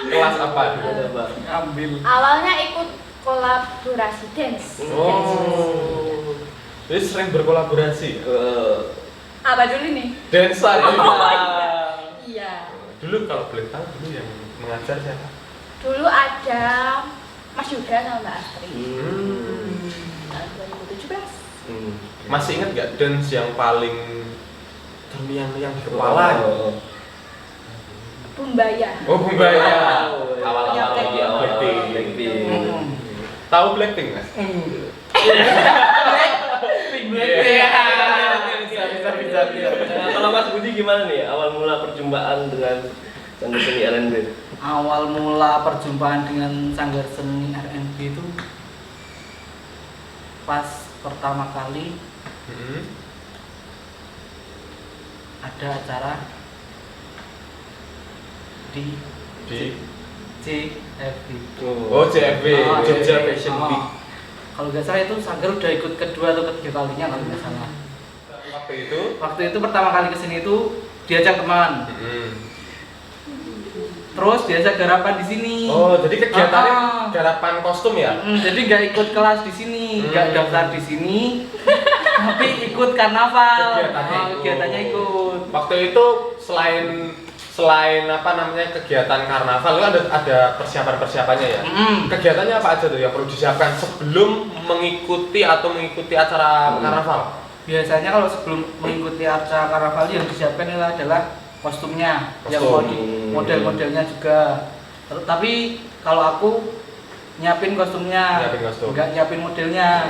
Kelas apa dulu? Ambil. Awalnya ikut kolaborasi dance. Oh. Jadi sering berkolaborasi. Apa dulu nih? Dansa juga. Iya. Dulu kalau boleh tahu dulu yang mengajar siapa? Dulu ada Mas Yuda sama Mbak Astri. Tahun 2017. Masih ingat nggak dance yang paling terngiang-ngiang di kepala? Bumbaya. Oh, Bumbaya. Oh, Awal-awal iya, Blackpink. Tahu Blackpink Mas? Bisa. Kalau Mas Budi gimana nih awal mula perjumpaan dengan Sanggar Seni RNB? Awal mula perjumpaan dengan Sanggar Seni RNB itu pas pertama kali ada acara di CFB. Oh, CFB, Jogja Fashion Week. Kalau nggak salah itu Sanggar udah ikut kedua atau ketiga kalinya kalau nggak salah. Waktu itu pertama kali kesini itu diajak teman. Terus diajak garapan di sini. Oh, jadi kegiatannya garapan kostum ya? Jadi nggak ikut kelas di sini, nggak daftar di sini, tapi ikut karnaval. Kegiatannya ikut. Waktu itu selain apa namanya kegiatan karnaval itu ada persiapannya ya. Kegiatannya apa aja tuh yang perlu disiapkan sebelum mengikuti acara karnaval? Biasanya kalau sebelum mengikuti acara karnaval yang disiapkan adalah kostumnya, yang model-modelnya juga. Tapi kalau aku nyiapin kostumnya, nggak nyiapin modelnya.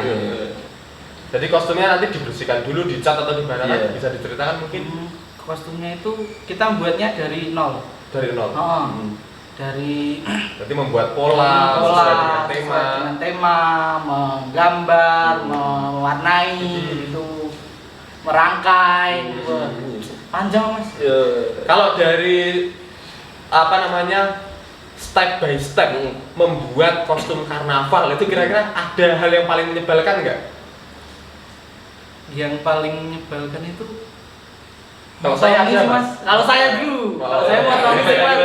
Jadi kostumnya nanti dibersihkan dulu, dicat atau di mana? Bisa diceritakan mungkin? Kostumnya itu kita buatnya dari nol. Dari nol. Dari berarti membuat pola sesuai dengan tema, menggambar, mewarnai, itu merangkai, panjang Mas. Kalau dari apa namanya step by step membuat kostum karnaval itu kira-kira ada hal yang paling menyebalkan nggak? Yang paling menyebalkan itu kalau saya ada Mas. Kalau saya dulu, kalau saya motong itu kan.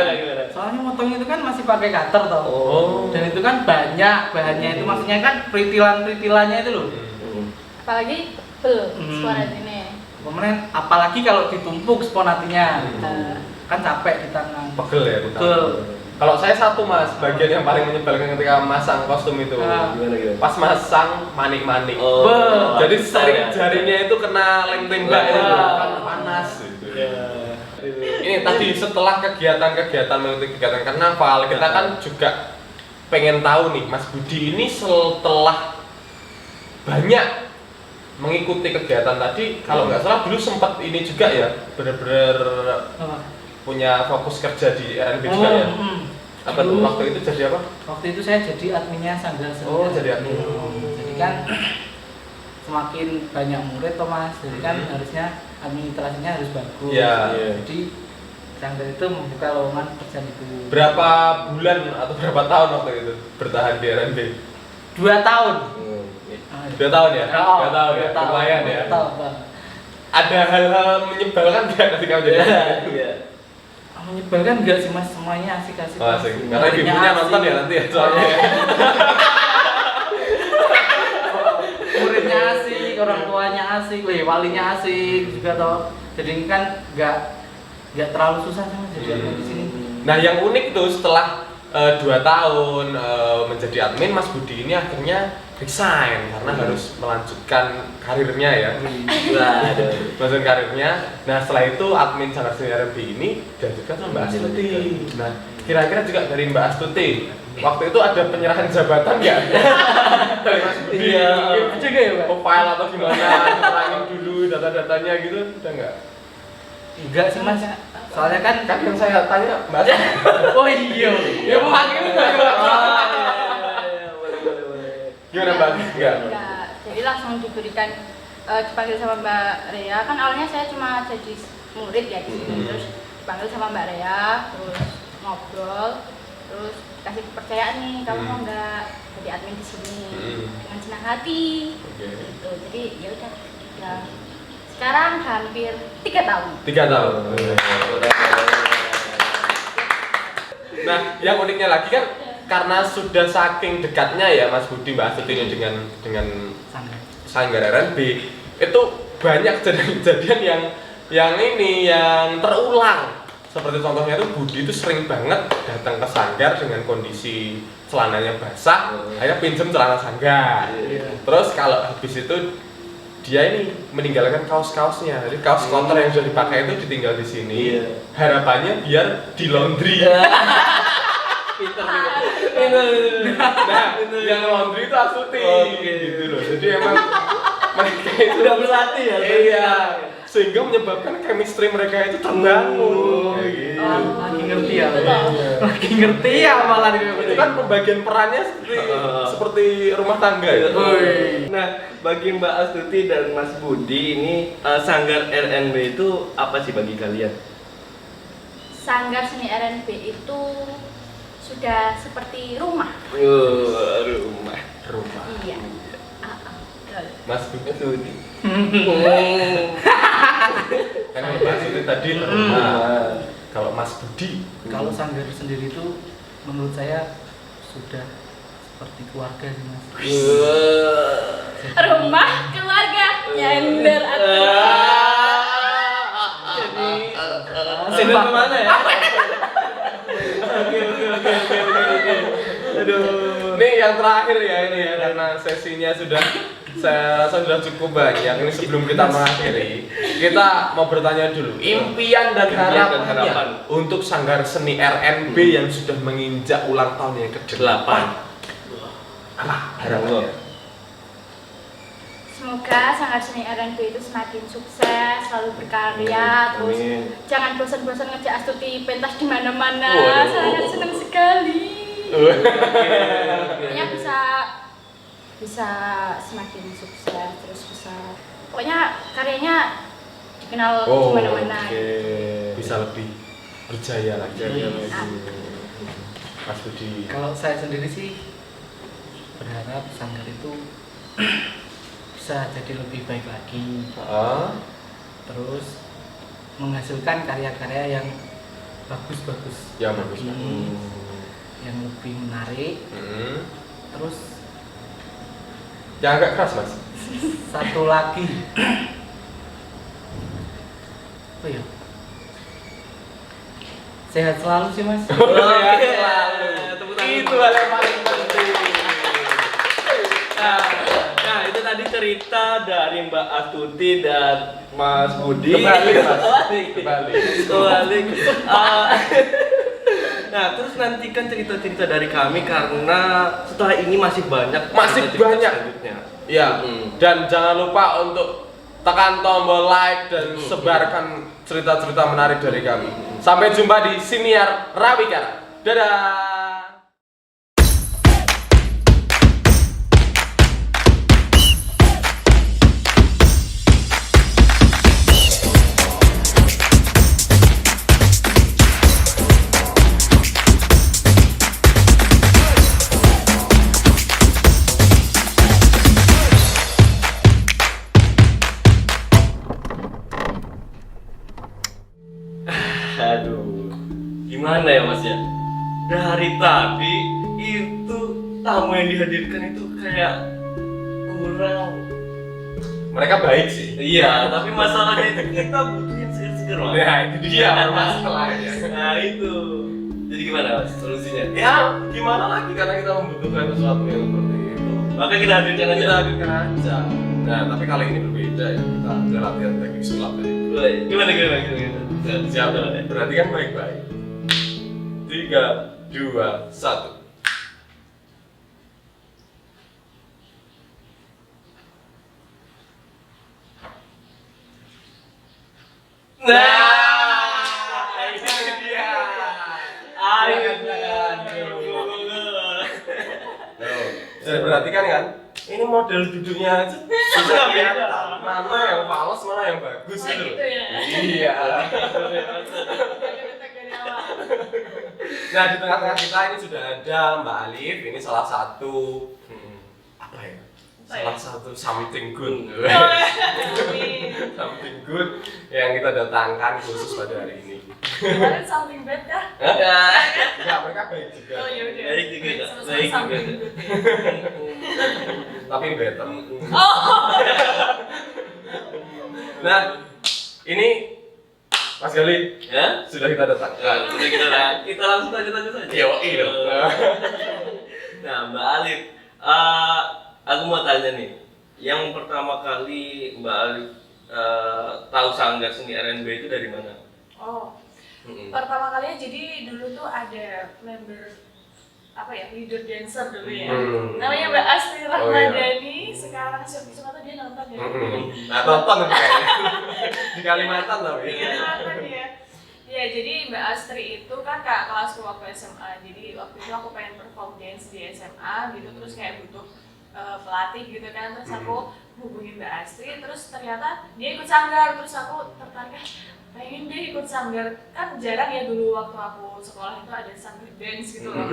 Soalnya motong itu kan masih pakai cutter toh. Dan itu kan banyak bahannya itu, maksudnya kan peritilannya itu loh. Apalagi suara ini. Kemudian apalagi kalau ditumpuk sponatinya. Kan capek di tangan. Pegel ya di tangan. Betul. Kalau saya satu Mas, bagian yang paling menyebalkan ketika masang kostum itu. Gimana? Pas masang manik-manik. Jadi sering jarinya itu kena lem tembak itu kan panas gitu. Ini tadi setelah kegiatan mengikuti kegiatan karnaval, kita kan juga pengen tahu nih Mas Budi ini setelah banyak mengikuti kegiatan tadi, kalau nggak salah dulu sempat ini juga ya, bener-bener Apa? punya fokus kerja di RNB juga ya. Apa tuh Dulu- waktu itu jadi apa? Waktu itu saya jadi adminnya Sanggar Seni. Oh, jadi admin. Jadi kan semakin banyak murid toh Mas, jadi kan harusnya administrasinya harus bagus. Iya. Jadi Sanggar itu membuka lowongan pekerjaan itu. Berapa bulan atau berapa tahun waktu itu bertahan di RNB? 2 tahun. 2 tahun ya? Oh, 2 tahun ya? 2 tahun. Lumayan ya? 2 tahun, Bang. Ada hal-hal menyebalkan nggak ketika menjadi admin? Iya. Menyebalkan enggak sih Mas, semuanya asik-asik. Oh, Mas. asik. Karena Muridnya ibunya asik. nonton ya nanti ya soalnya ya. Muridnya asik, orang tuanya asik, walinya asik juga toh. Jadi kan nggak terlalu susah sih Mas jadi admin di sini. Nah yang unik tuh setelah 2 tahun menjadi admin, Mas Budi ini akhirnya resign karena harus melanjutkan karirnya ya. Melanjutkan karirnya. Nah setelah itu admin Sanggar Seni RNB ini dilanjutkan sama Mbak Astuti. Nah kira-kira juga dari Mbak Astuti, waktu itu ada penyerahan jabatan nggak? Dari Mas Budi, Iya. Juga ya Pak? profile atau gimana? Terangin dulu data-datanya gitu, udah nggak? Enggak sih Mas. Soalnya kan Kan yang saya tanya Mbak Astuti. oh iya. Ya mewakili Gimana Mbak? Enggak. Enggak, jadi langsung diberikan dipanggil sama Mbak Rea. Kan awalnya saya cuma jadi murid ya di sini, terus dipanggil sama Mbak Rea, terus ngobrol, terus kasih kepercayaan nih, kamu mau nggak jadi admin di sini dengan senang hati. Oke. Gitu. Jadi ya udah, ya sekarang hampir 3 tahun. 3 tahun. Nah, yang uniknya lagi kan karena sudah saking dekatnya ya Mas Budi Mbak Astuti ini dengan Sanggar RNB, itu banyak kejadian yang terulang. Seperti contohnya itu Budi itu sering banget datang ke Sanggar dengan kondisi celananya basah, akhirnya pinjem celana Sanggar. Terus kalau habis itu dia ini meninggalkan kaos-kaosnya, jadi kaos kotor yang sudah dipakai itu ditinggal di sini. Harapannya biar di laundry. Nah, yang laundry itu Astuti, gitu loh. Jadi emang mereka itu Udah berlatih ya? Iya. Sehingga menyebabkan chemistry mereka itu terbangun. Kayak gitu. lagi ngerti ya. Lagi ngerti ya malah Itu kan pembagian perannya seperti rumah tangga ya. Nah, bagi Mbak Astuti dan Mas Budi ini Sanggar RNB itu apa sih bagi kalian? Sanggar Seni RNB itu sudah seperti rumah. Rumah. Iya. Betul. Mas Budi Budi. kan Mas itu tadi rumah. Kalau Mas Budi, Kalau Sanggar sendiri itu menurut saya sudah seperti keluarga sih Mas. Rumah keluarga nyender atau Sini kemana ya? Oke. Aduh. ini yang terakhir ya ini ya karena sesinya saya rasa sudah cukup banyak. Ini sebelum kita mengakhiri, kita mau bertanya dulu impian dan harapan untuk Sanggar Seni RNB yang sudah menginjak ulang tahun yang ke-8. Apa harapannya? semoga Sanggar Seni RNB itu semakin sukses, selalu berkarya, terus jangan bosan-bosan ngejak Astuti pentas di mana-mana. Waduh. Sangat senang sekali. Pokoknya bisa semakin sukses, terus bisa pokoknya karyanya dikenal di mana-mana. Bisa lebih berjaya lagi. Mas Budi. Kalau saya sendiri sih berharap Sanggar itu bisa jadi lebih baik lagi, terus menghasilkan karya-karya yang bagus-bagus, Ya bagus. yang lebih menarik. Terus Yang agak keras Mas. satu lagi, oh ya, sehat selalu sih Mas. Itu hal yang paling penting. Nah, itu tadi cerita dari Mbak Astuti dan Mas Budi. Kebalik, Mas. Kebalik. Kebalik. Kebalik. Nah, terus nantikan cerita-cerita dari kami karena setelah ini masih banyak cerita-cerita banyak. selanjutnya. Ya, dan jangan lupa untuk tekan tombol like dan sebarkan cerita-cerita menarik dari kami. Sampai jumpa di Siniar Rawikara. Dadah. Aduh, gimana ya Mas ya? Dari tadi itu tamu yang dihadirkan itu kayak kurang. Mereka baik sih. Iya, tapi masalahnya itu kita butuh yang seger-seger Mas. Nah, itu dia masalahnya. Nah itu. Jadi gimana Mas solusinya? Ya, gimana lagi karena kita membutuhkan sesuatu yang seperti itu. Maka kita hadirkan aja. Kita hadirkan aja. Nah, tapi kali ini berbeda ya. Kita ada latihan teknik sulap tadi. Gimana? Siap, berarti kan baik-baik. 3, 2, 1. Nah, itu dia. Ayo, Bisa diperhatikan kan? Ini model duduknya aja susah kelihatan. Mana yang fals, mana yang bagus Oh, gitu. gitu ya. Iya. Nah, di tengah-tengah kita ini sudah ada Mbak Alif. Ini salah satu apa ya? Salah satu something good. Something good yang kita datangkan khusus pada hari ini. Kemarin something bad kah? Enggak, mereka baik juga. Oh yaudah. Baik juga, Kak. Sama-sama Baik juga. something good ya. Tapi ini better. Oh. Nah, ini Mas Gali Ya? sudah kita datangkan. Udah kita langsung tanya-tanya saja. Yoi dong. Nah, Mbak Alif, aku mau tanya nih. Yang pertama kali Mbak Alif tahu Sanggar Seni RNB itu dari mana? Oh. Pertama kalinya jadi dulu tuh ada member apa ya, leader dancer dulu ya. Namanya Mbak Astri Rahmadani. Sekarang siapa tuh dia nonton ya. Nah, nonton itu kayaknya. Di Kalimantan tapi. Iya, nonton ya. Ya, jadi Mbak Astri itu kan kak kelasku waktu SMA. Jadi waktu itu aku pengen perform dance di SMA gitu, terus kayak butuh pelatih gitu kan. Terus aku hubungin Mbak Astri, terus ternyata dia ikut sanggar. Terus aku tertarik, pengen deh ikut sanggar. Kan jarang ya dulu waktu aku sekolah itu ada sanggar dance gitu loh.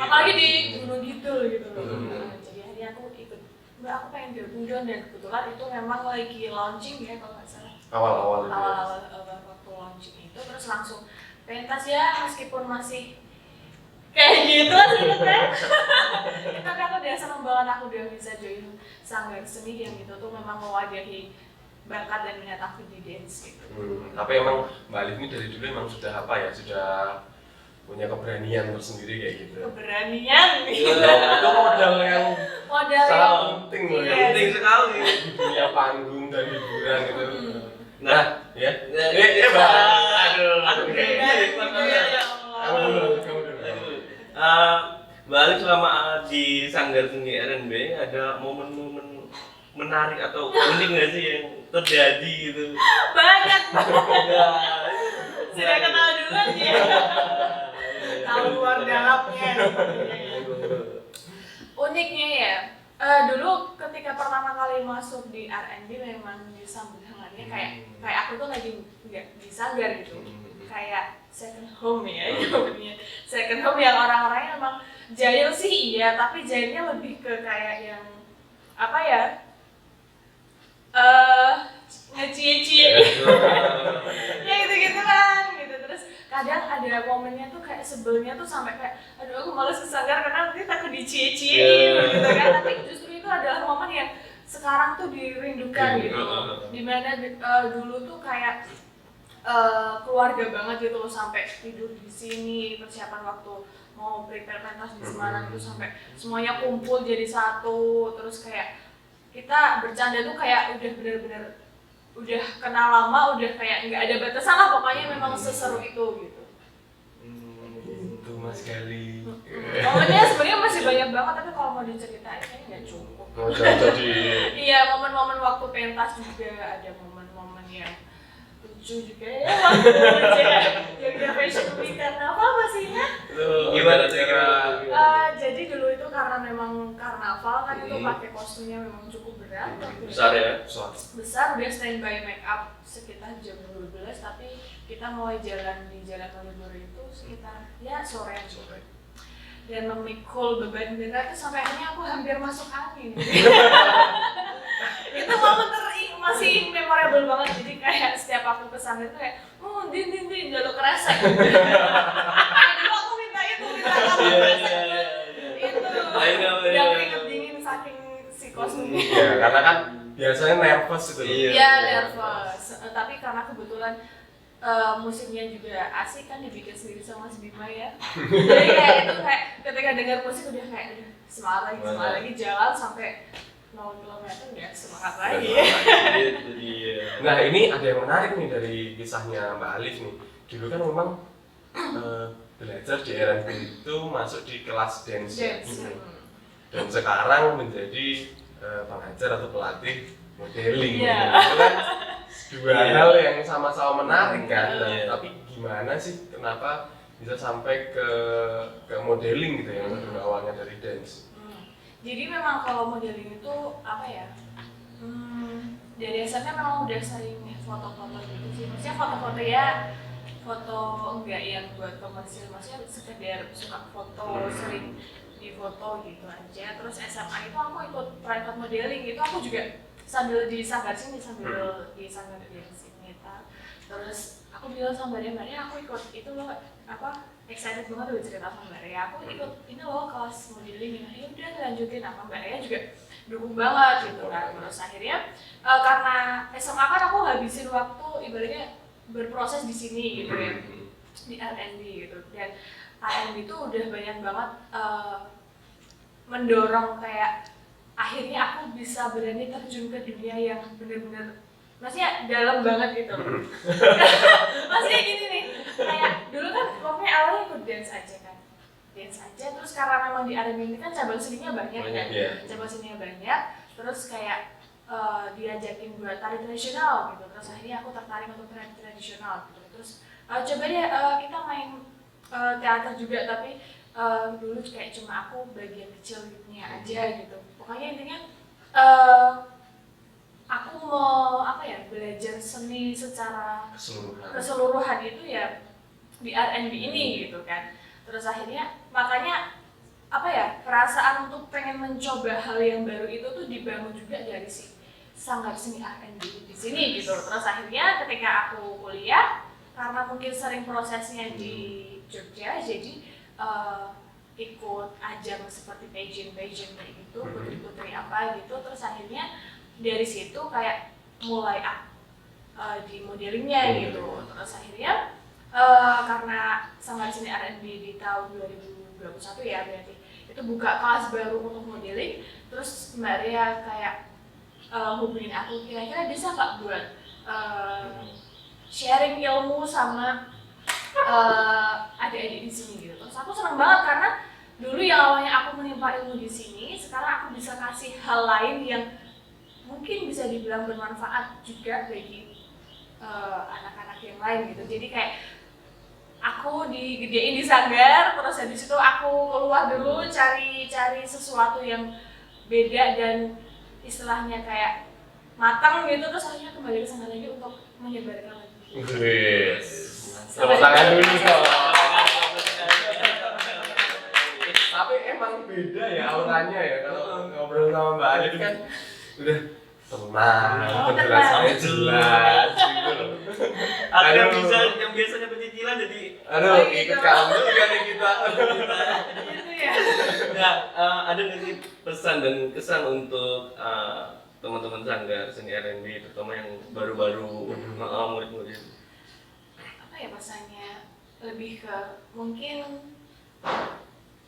Apalagi di Gunung Kidul gitu loh. Jadi akhirnya aku ikut. Mbak, aku pengen gabung dong, dan kebetulan itu memang lagi launching ya kalau nggak salah. Awal-awal Waktu launching itu terus langsung pentas ya, meskipun masih kayak gitu sebenarnya. Tapi aku udah seneng banget, aku udah bisa join sanggar seni yang itu tuh memang mewadahi bakat dan minat aku di dance gitu. Tapi emang Mbak Alif ini dari dulu emang sudah apa ya, sudah punya keberanian tersendiri kayak gitu. Keberanian gitu. Itu modal yang sangat penting loh, Iya. yang Penting sekali. di dunia panggung dan hiburan gitu. Nah, Ya. Mbak. Aduh. Kamu dulu. Mbak Alif selama di Sanggar Seni RNB ada momen-momen menarik atau unik nggak sih yang terjadi gitu? Banget. Ya, Sudah kenal duluan ya. Tahu luar dalamnya. Uniknya ya, dulu ketika pertama kali masuk di R&B memang disambut hangatnya kayak aku tuh lagi nggak di sanggar gitu, kayak second home ya, jawabnya second home yang orang-orangnya emang jahil sih iya, tapi jahilnya lebih ke kayak yang apa ya, ngecie-cie ya gitu-gitu kan gitu. Terus kadang ada momennya tuh kayak sebelnya tuh sampai kayak aduh aku males ke sanggar karena nanti takut dicie-ciein gitu kan. Tapi justru itu adalah momen yang sekarang tuh dirindukan gitu, dimana dulu tuh kayak keluarga banget gitu, sampai tidur di sini persiapan waktu mau prepare pentas di Semarang itu sampai semuanya kumpul jadi satu. Terus kayak kita bercanda tuh kayak udah bener-bener udah kenal lama, udah kayak nggak ada batasan lah pokoknya, memang seseru itu gitu. Mas Gali. Momennya sebenarnya masih banyak banget, tapi kalau mau diceritain kayaknya nggak cukup. Oh, jadi Iya, momen-momen waktu pentas juga ada momen-momen yang lucu juga ya. Waktu yang fashion week karnaval masih ingat? Gimana tuh, gimana tuh? Jadi dulu itu karena memang karnaval kan itu pakai kostumnya memang cukup berat. Besar ya? Besar, udah standby make up sekitar jam 12, tapi kita mulai jalan di Jalan Malioboro itu sekitar ya sore. Dan memikul beban berat itu sampai akhirnya aku hampir masuk angin. Itu momen masih memorable banget, jadi kayak setiap aku kesana itu kayak din jaluk kerasa. Dulu aku minta itu, minta itu udah keringet dingin saking si kostumnya. Iya, karena kan biasanya nervous itu. Iya, nervous. Tapi karena kebetulan musiknya juga asik kan, dibikin sendiri sama Mas Bima ya. Jadi kayak itu kayak ketika dengar musik udah kayak semangat lagi jalan sampai 0 km udah semangat lagi. Itu dia. Nah, ini ada yang menarik nih dari kisahnya Mbak Alif nih. Dulu kan memang belajar di RNB itu masuk di kelas dance. Dan sekarang menjadi pengajar atau pelatih modeling. Itu kan dua hal yang sama-sama menarik kan. Tapi gimana sih kenapa bisa sampai ke modeling gitu ya, awalnya dari dance? Jadi memang kalau modeling itu apa ya? Dari SMP memang udah sering foto-foto gitu sih. Maksudnya foto-foto ya, foto enggak yang buat komersil, maksudnya sekedar suka foto, sering di foto gitu aja. Terus SMA itu aku ikut private modeling gitu, aku juga sambil di sanggar sini, sambil di sanggar dance Neta. Terus aku bilang sama Mbak Ria, aku ikut itu loh, apa, excited banget udah cerita sama Mbak Ria, aku ikut ini loh kelas modeling. Ya udah lanjutin, apa Mbak Ria juga dukung banget gitu kan. Terus akhirnya karena SMA kan aku habisin waktu ibaratnya berproses di sini gitu ya, di R&D gitu. Dan R&D itu udah banyak banget mendorong kayak akhirnya aku bisa berani terjun ke dunia yang benar-benar maksudnya dalam banget gitu. Maksudnya gini nih, kayak dulu kan pokoknya awalnya ikut dance aja kan, dance aja. Terus karena memang di R&B ini kan cabang seninya banyak kan, cabang seninya banyak. Terus kayak diajakin buat tari tradisional gitu. Terus akhirnya aku tertarik untuk tari tradisional gitu. Terus coba deh kita main teater juga, tapi dulu kayak cuma aku bagian kecilnya aja gitu. Pokoknya intinya aku mau apa ya, belajar seni secara keseluruhan itu ya di R&B ini gitu kan. Terus akhirnya makanya apa ya, perasaan untuk pengen mencoba hal yang baru itu tuh dibangun juga dari si sanggar seni R&B di sini gitu. Terus akhirnya ketika aku kuliah, karena mungkin sering prosesnya di Jogja, jadi ikut ajang seperti pageant kayak gitu, putri-putri apa gitu. Terus akhirnya dari situ kayak mulai di modelingnya gitu. Terus akhirnya karena sanggar seni R&B di tahun 2021 ya berarti itu buka kelas baru untuk modeling. Terus Mbak Ria kayak hubungin aku, kira-kira bisa nggak buat sharing ilmu sama adik-adik di sini gitu. Terus aku senang banget karena dulu yang awalnya aku menimpa ilmu di sini, sekarang aku bisa kasih hal lain yang mungkin bisa dibilang bermanfaat juga bagi anak-anak yang lain gitu. Jadi kayak aku digedein di sanggar, terus habis itu aku keluar dulu cari sesuatu yang beda dan istilahnya kayak matang gitu, terus akhirnya kembali ke sanggar lagi untuk menyebarkan lagi. Tepuk tangan dulu dong. Tapi emang beda ya auranya ya kalau ngobrol sama Mbak Alif kan udah tenang, penjelasannya jelas gitu loh. Ada yang biasanya pencicilan jadi ikut kamu juga nih kita. Gitu ya. Nah, ada nggak sih pesan dan kesan untuk teman-teman sanggar seni R&B, terutama yang baru-baru murid-murid? Apa ya pesannya? Lebih ke mungkin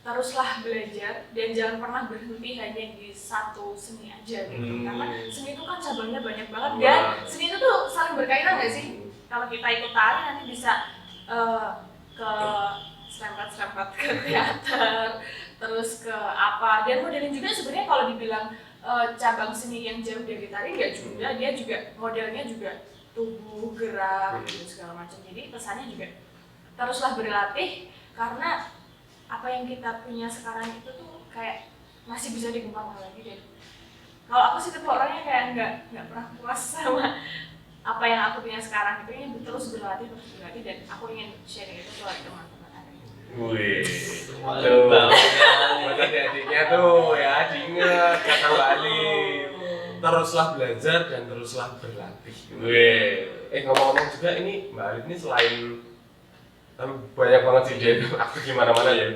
teruslah belajar dan jangan pernah berhenti hanya di satu seni aja gitu. Karena seni itu kan cabangnya banyak banget dan seni itu tuh saling berkaitan nggak sih? Kalau kita ikut tari nanti bisa ke serempet ke teater, terus ke apa, dan modeling juga sebenarnya kalau dibilang cabang seni yang jauh dari tari nggak juga, dia juga modelnya juga tubuh, gerak, gitu segala macam. Jadi pesannya juga teruslah berlatih karena apa yang kita punya sekarang itu tuh kayak masih bisa dikembangkan lagi deh. Kalau aku sih tipe orangnya kayak nggak pernah puas sama apa yang aku punya sekarang, itu ingin terus berlatih dan aku ingin sharing itu ke teman-teman. Wih, tuh, buat adik-adiknya tuh ya, diingat kata Mbak Alif, teruslah belajar dan teruslah berlatih. Wih, ngomong-ngomong juga ini Mbak Alif ini selain banyak banget sih dia aku gimana-mana ya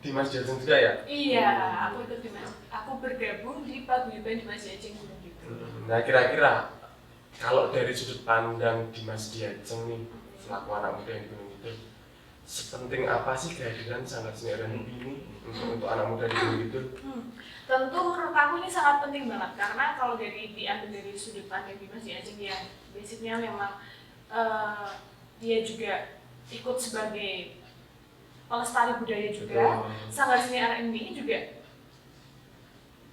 di Mas Jajeng juga ya? Iya, aku bergabung di paguyuban di Mas Jajeng gitu. Nah kira-kira kalau dari sudut pandang Dimas Diajeng nih selaku anak muda yang di Gunung Kidul, sepenting apa sih kehadiran Sanggar Seni R&B ini untuk anak muda di Gunung Kidul? Tentu menurut aku ini sangat penting banget karena kalau diambil dari sudut pandang Dimas Diajeng yang basicnya memang dia juga ikut sebagai pelestari budaya juga. Sanggar Seni R&B ini juga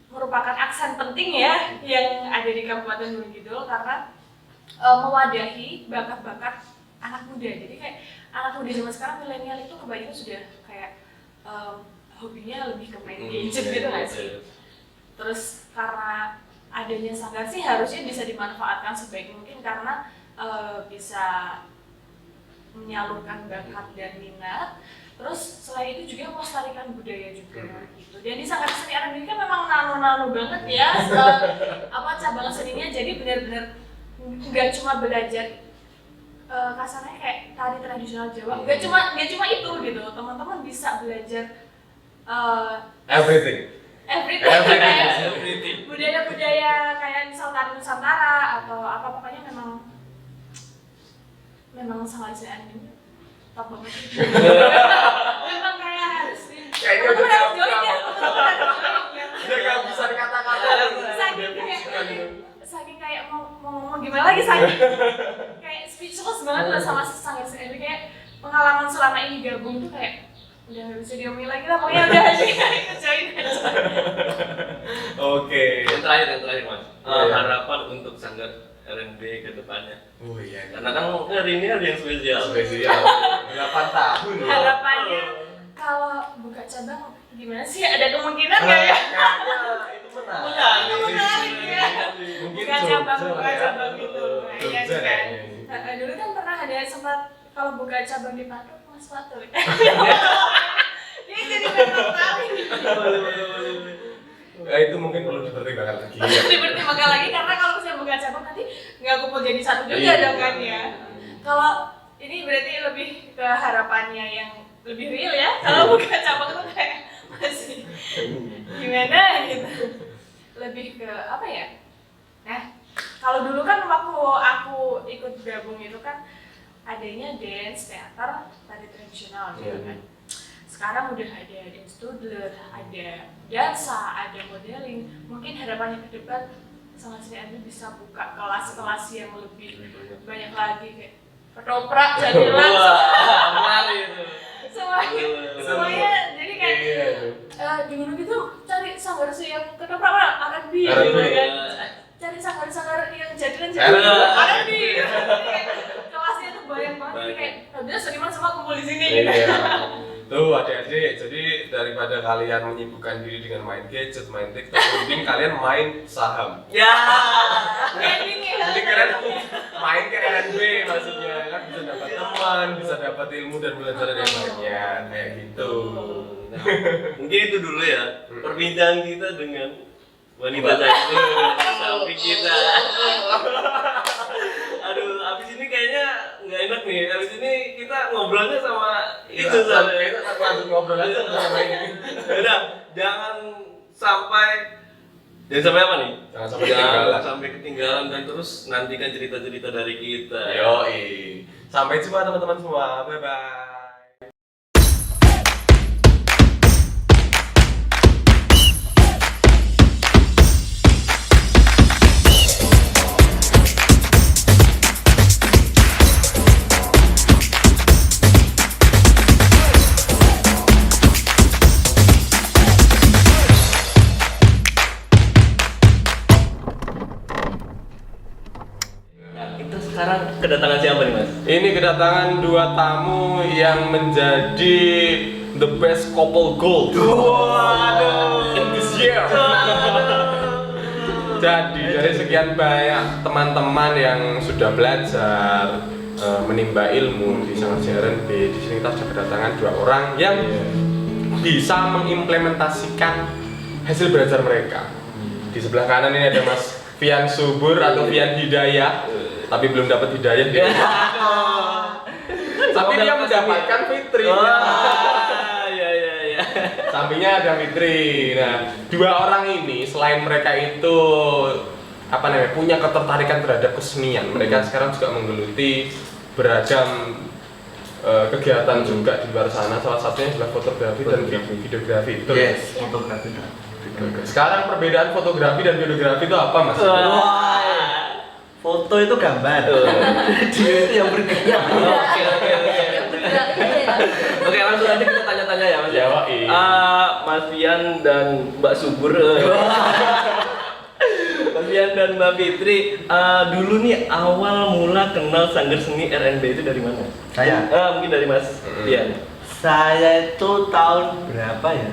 merupakan aksen penting ya yang ada di Kabupaten Gunung Kidul karena mewadahi bakat-bakat anak muda. Jadi kayak anak muda zaman sekarang milenial itu kebanyakan sudah kayak hobinya lebih ke main gadget gitu nggak sih? Terus karena adanya sanggar sih harusnya bisa dimanfaatkan sebaik mungkin karena bisa menyalurkan bakat dan minat. Terus selain itu juga melestarikan budaya juga gitu. Dan di Sanggar Seni R&B kan memang nano-nano banget ya cabang seninya, jadi benar-benar nggak cuma belajar kasarnya kayak tari tradisional Jawa, nggak cuma itu gitu. Teman-teman bisa belajar everything. Budaya-budaya kayak misal tari Nusantara atau apa, pokoknya memang Sanggar Seni R&B top banget. Memang kayak harus kayaknya udah nggak bisa kata-kata. Saking kayak mau ngomong gimana lagi, saking kayak speechless banget lah sama Sanggar Seni. Kayak pengalaman selama ini gabung tuh kayak udah nggak bisa diomongin lagi lah, pokoknya udah aja kerjain aja. Oke. Yang terakhir Mas, harapan untuk Sanggar R&B ke depannya. Oh iya. Karena kan hari ini hari yang spesial. 8 tahun. Harapannya kalau buka cabang gimana sih? Ada kemungkinan nggak ya? Kayaknya itu menarik. Mungkin Buka cabang gitu. Iya Jogja kan. kayaknya. Dulu kan pernah ada sempat kalau buka cabang di Patok, Mas Patok. Dia jadi tertarik. Itu mungkin perlu dipertimbangkan lagi. Dipertimbangkan lagi karena kalau saya buka cabang nanti nggak kumpul jadi satu juga dong kan ya. Kalau ini berarti lebih ke harapannya yang lebih real ya. Kalau buka cabang itu kayak masih gimana gitu. Lebih ke apa ya? Kalau dulu kan waktu aku ikut gabung itu kan adanya dance, teater, tari tradisional gitu kan. Sekarang udah ada dance toddler, ada dansa, ada modeling. Mungkin harapannya ke depan Sanggar Seni R&B bisa buka kelas-kelas yang lebih banyak lagi kayak ketoprak, jadilan, semuanya. Jadi kayak di Gunung itu cari sanggar seni yang ketoprak R&B gitu kan. Cari sanggar-sanggar yang jadilan R&B. Kelasnya tuh banyak banget. Jadi kayak udah seniman semua kumpul di sini gitu. Tuh adik-adik, jadi daripada kalian menyibukkan diri dengan main gadget, main TikTok, mending kalian main saham. Ya. Mending kalian main ke R&B maksudnya, kan bisa dapat teman, bisa dapat ilmu dan belajar yang banyak, kayak gitu. Nah, mungkin itu dulu ya perbincangan kita dengan wanita cantik samping kita. Aduh, abis ini kayaknya nggak enak nih. Abis ini kita ngobrolnya sama itu sampai kita lanjut ngobrol aja sama ini. Udah, jangan sampai apa nih? Jangan sampai ketinggalan dan terus nantikan cerita-cerita dari kita. Yoi. Sampai jumpa teman-teman semua. Bye bye. kedatangan siapa nih Mas? Ini kedatangan dua tamu yang menjadi the best couple gold in this year. Jadi dari sekian banyak teman-teman yang sudah belajar menimba ilmu di Sanggar RNB, di sini kita sudah kedatangan dua orang yang bisa mengimplementasikan hasil belajar mereka. Di sebelah kanan ini ada Mas Fian Subur atau Fian Hidayah, tapi belum dapat hidayah dia. Tapi dia mendapatkan Fitri. Iya. Sampingnya ada Fitri. Nah, dua orang ini selain mereka itu punya ketertarikan terhadap kesenian, mereka sekarang juga menggeluti beragam kegiatan juga di luar sana. Salah satunya adalah fotografi dan videografi. Betul? Yes, fotografi. Sekarang perbedaan fotografi dan videografi itu apa, Mas? Foto itu gambar. Video itu yang bergerak. Oke, langsung aja kita tanya-tanya ya Mas. Ya, Mas Fian dan Mbak Subur. Mas Fian dan Mbak Fitri, dulu nih awal mula kenal Sanggar Seni RNB itu dari mana? Saya? Mungkin dari Mas Fian. Saya itu tahun berapa ya?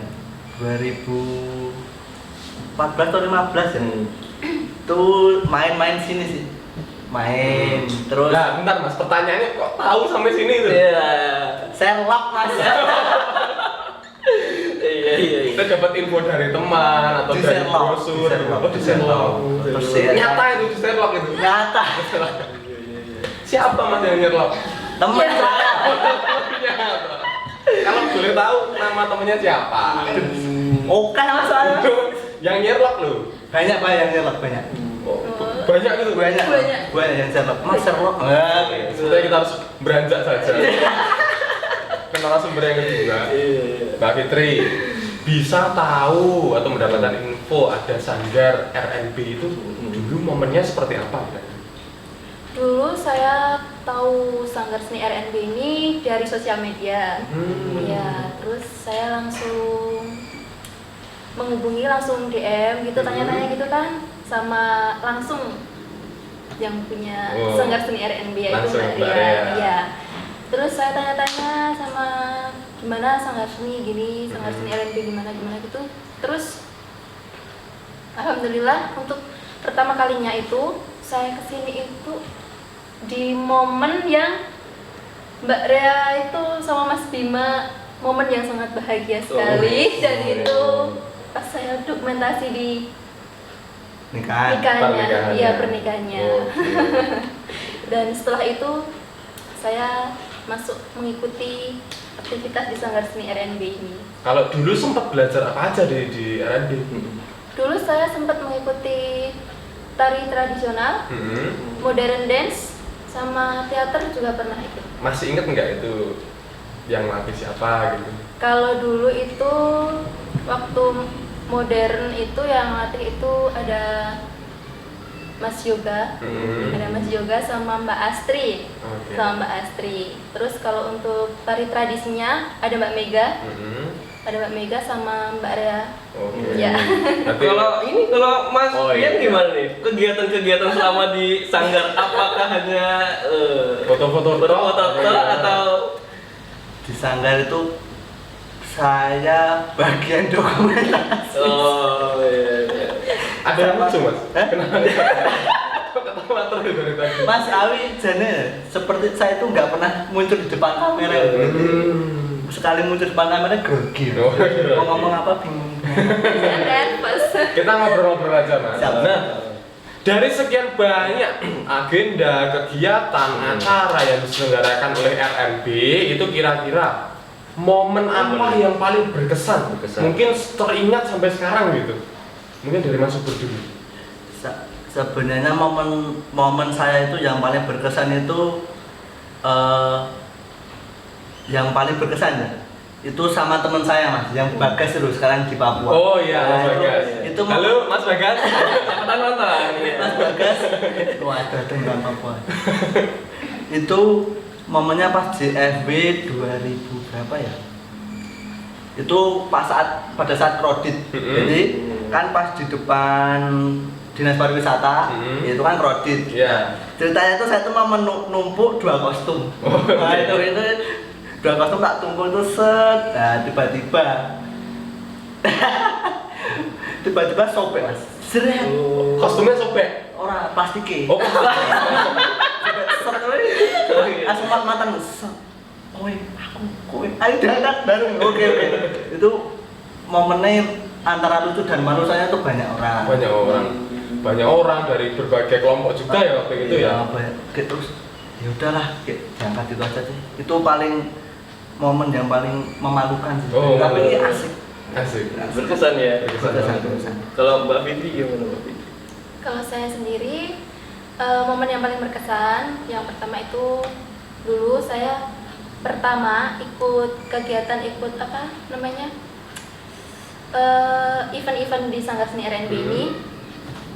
2014 atau 15 ya? Itu main-main sini sih. Main terus. Nah, bentar Mas, pertanyaannya kok tahu sampai sini tuh? Iya. Sherlock Mas. Iya. Kita dapat info dari teman atau Di dari Sherlock. brosur. Di Sherlock. Terus ya. Nyata itu di Sherlock itu. Nyata. Siapa Mas yang Sherlock? Temen saya. Kalau boleh tahu nama temennya siapa? Oke Mas saya. Yang Sherlock loh. Banyak Pak yang Sherlock banyak. Banyak gitu. Banyak yang Sherlock. Mas Sherlock. Sebenarnya kita harus beranjak saja. Kenal sumber yang kedua. Mbak Fitri, bisa tahu atau mendapatkan info ada Sanggar RNB itu dulu momennya seperti apa? Dulu saya tahu Sanggar Seni RNB ini dari sosial media. Ya, terus saya langsung menghubungi, langsung DM gitu, tanya-tanya gitu kan, sama langsung yang punya Sanggar Seni RNB yaitu Mbak Ria. Iya. Terus saya tanya-tanya sama gimana Sanggar Seni gini, Sanggar Seni RNB gimana gitu. Terus alhamdulillah untuk pertama kalinya itu saya kesini itu di momen yang Mbak Rea itu sama Mas Bima, momen yang sangat bahagia sekali. Dan itu pas saya dokumentasi di Nikahannya. Iya, pernikahannya. Dan setelah itu saya masuk mengikuti aktivitas di Sanggar Seni RNB ini. Kalau dulu sempat belajar apa aja di RNB? Dulu saya sempat mengikuti tari tradisional, modern dance, sama teater juga pernah ikut. Masih inget nggak itu yang latih siapa gitu? Kalau dulu itu waktu modern itu yang latih itu ada Mas Yoga, ada Mas Yoga sama Mbak Astri, Terus kalau untuk tari tradisinya ada Mbak Mega, sama Mbak Rea. Ya. Kalau Mas Fian gimana nih? Kegiatan-kegiatan selama di Sanggar, apakah hanya foto-foto atau Di Sanggar itu saya bagian dokumentasi. Oh iya. Ada yang lucu Mas? Kenapa? Ketawa terus dari tadi. Mas Awi jane seperti saya itu nggak pernah muncul di depan kamera. Sekali muncul di depan kamera grogi. Mau ngomong apa bingung. Nervous. Kita ngobrol-ngobrol aja Mas. Nah, dari sekian banyak agenda, kegiatan, acara yang diselenggarakan oleh RNB, itu kira-kira momen apa yang paling berkesan? Mungkin teringat sampai sekarang gitu. Mungkin dari Mas Subur dulu. Sebenarnya momen saya itu yang paling berkesan itu yang paling berkesan ya. Itu sama teman saya Mas, yang Bagas itu sekarang di Papua. Oh iya, Mas Bagas. Itu halo Mas Bagas. nonton? Mas Bagas. Waduh, tentang Papua. Itu momennya pas JFB 2000 berapa ya? Itu pada saat kredit. Jadi kan pas di depan dinas pariwisata, itu kan kredit. Iya. Ceritanya tuh saya tuh mau menumpuk 2 kostum. Nah, itu 2 kostum tak tumpuk itu set. Nah, tiba-tiba sobek mas. Seret. Kostumnya sobek. Orang plastiknya. Oh, Set asam mata set. Kowe, ayo diangkat bareng. Oke. Itu momennya antara lucu dan malu saya tuh banyak orang dari berbagai kelompok juga ya waktu itu ya. Terus ya udahlah, diangkat itu aja sih. Itu paling momen yang paling memalukan sih. Tapi ini asik. Berkesan ya. Berkesan. Kalau Mbak Fitri gimana Mbak Fitri? Kalau saya sendiri, momen yang paling berkesan, yang pertama itu dulu saya pertama ikut kegiatan apa namanya event-event di Sanggar Seni RNB ini.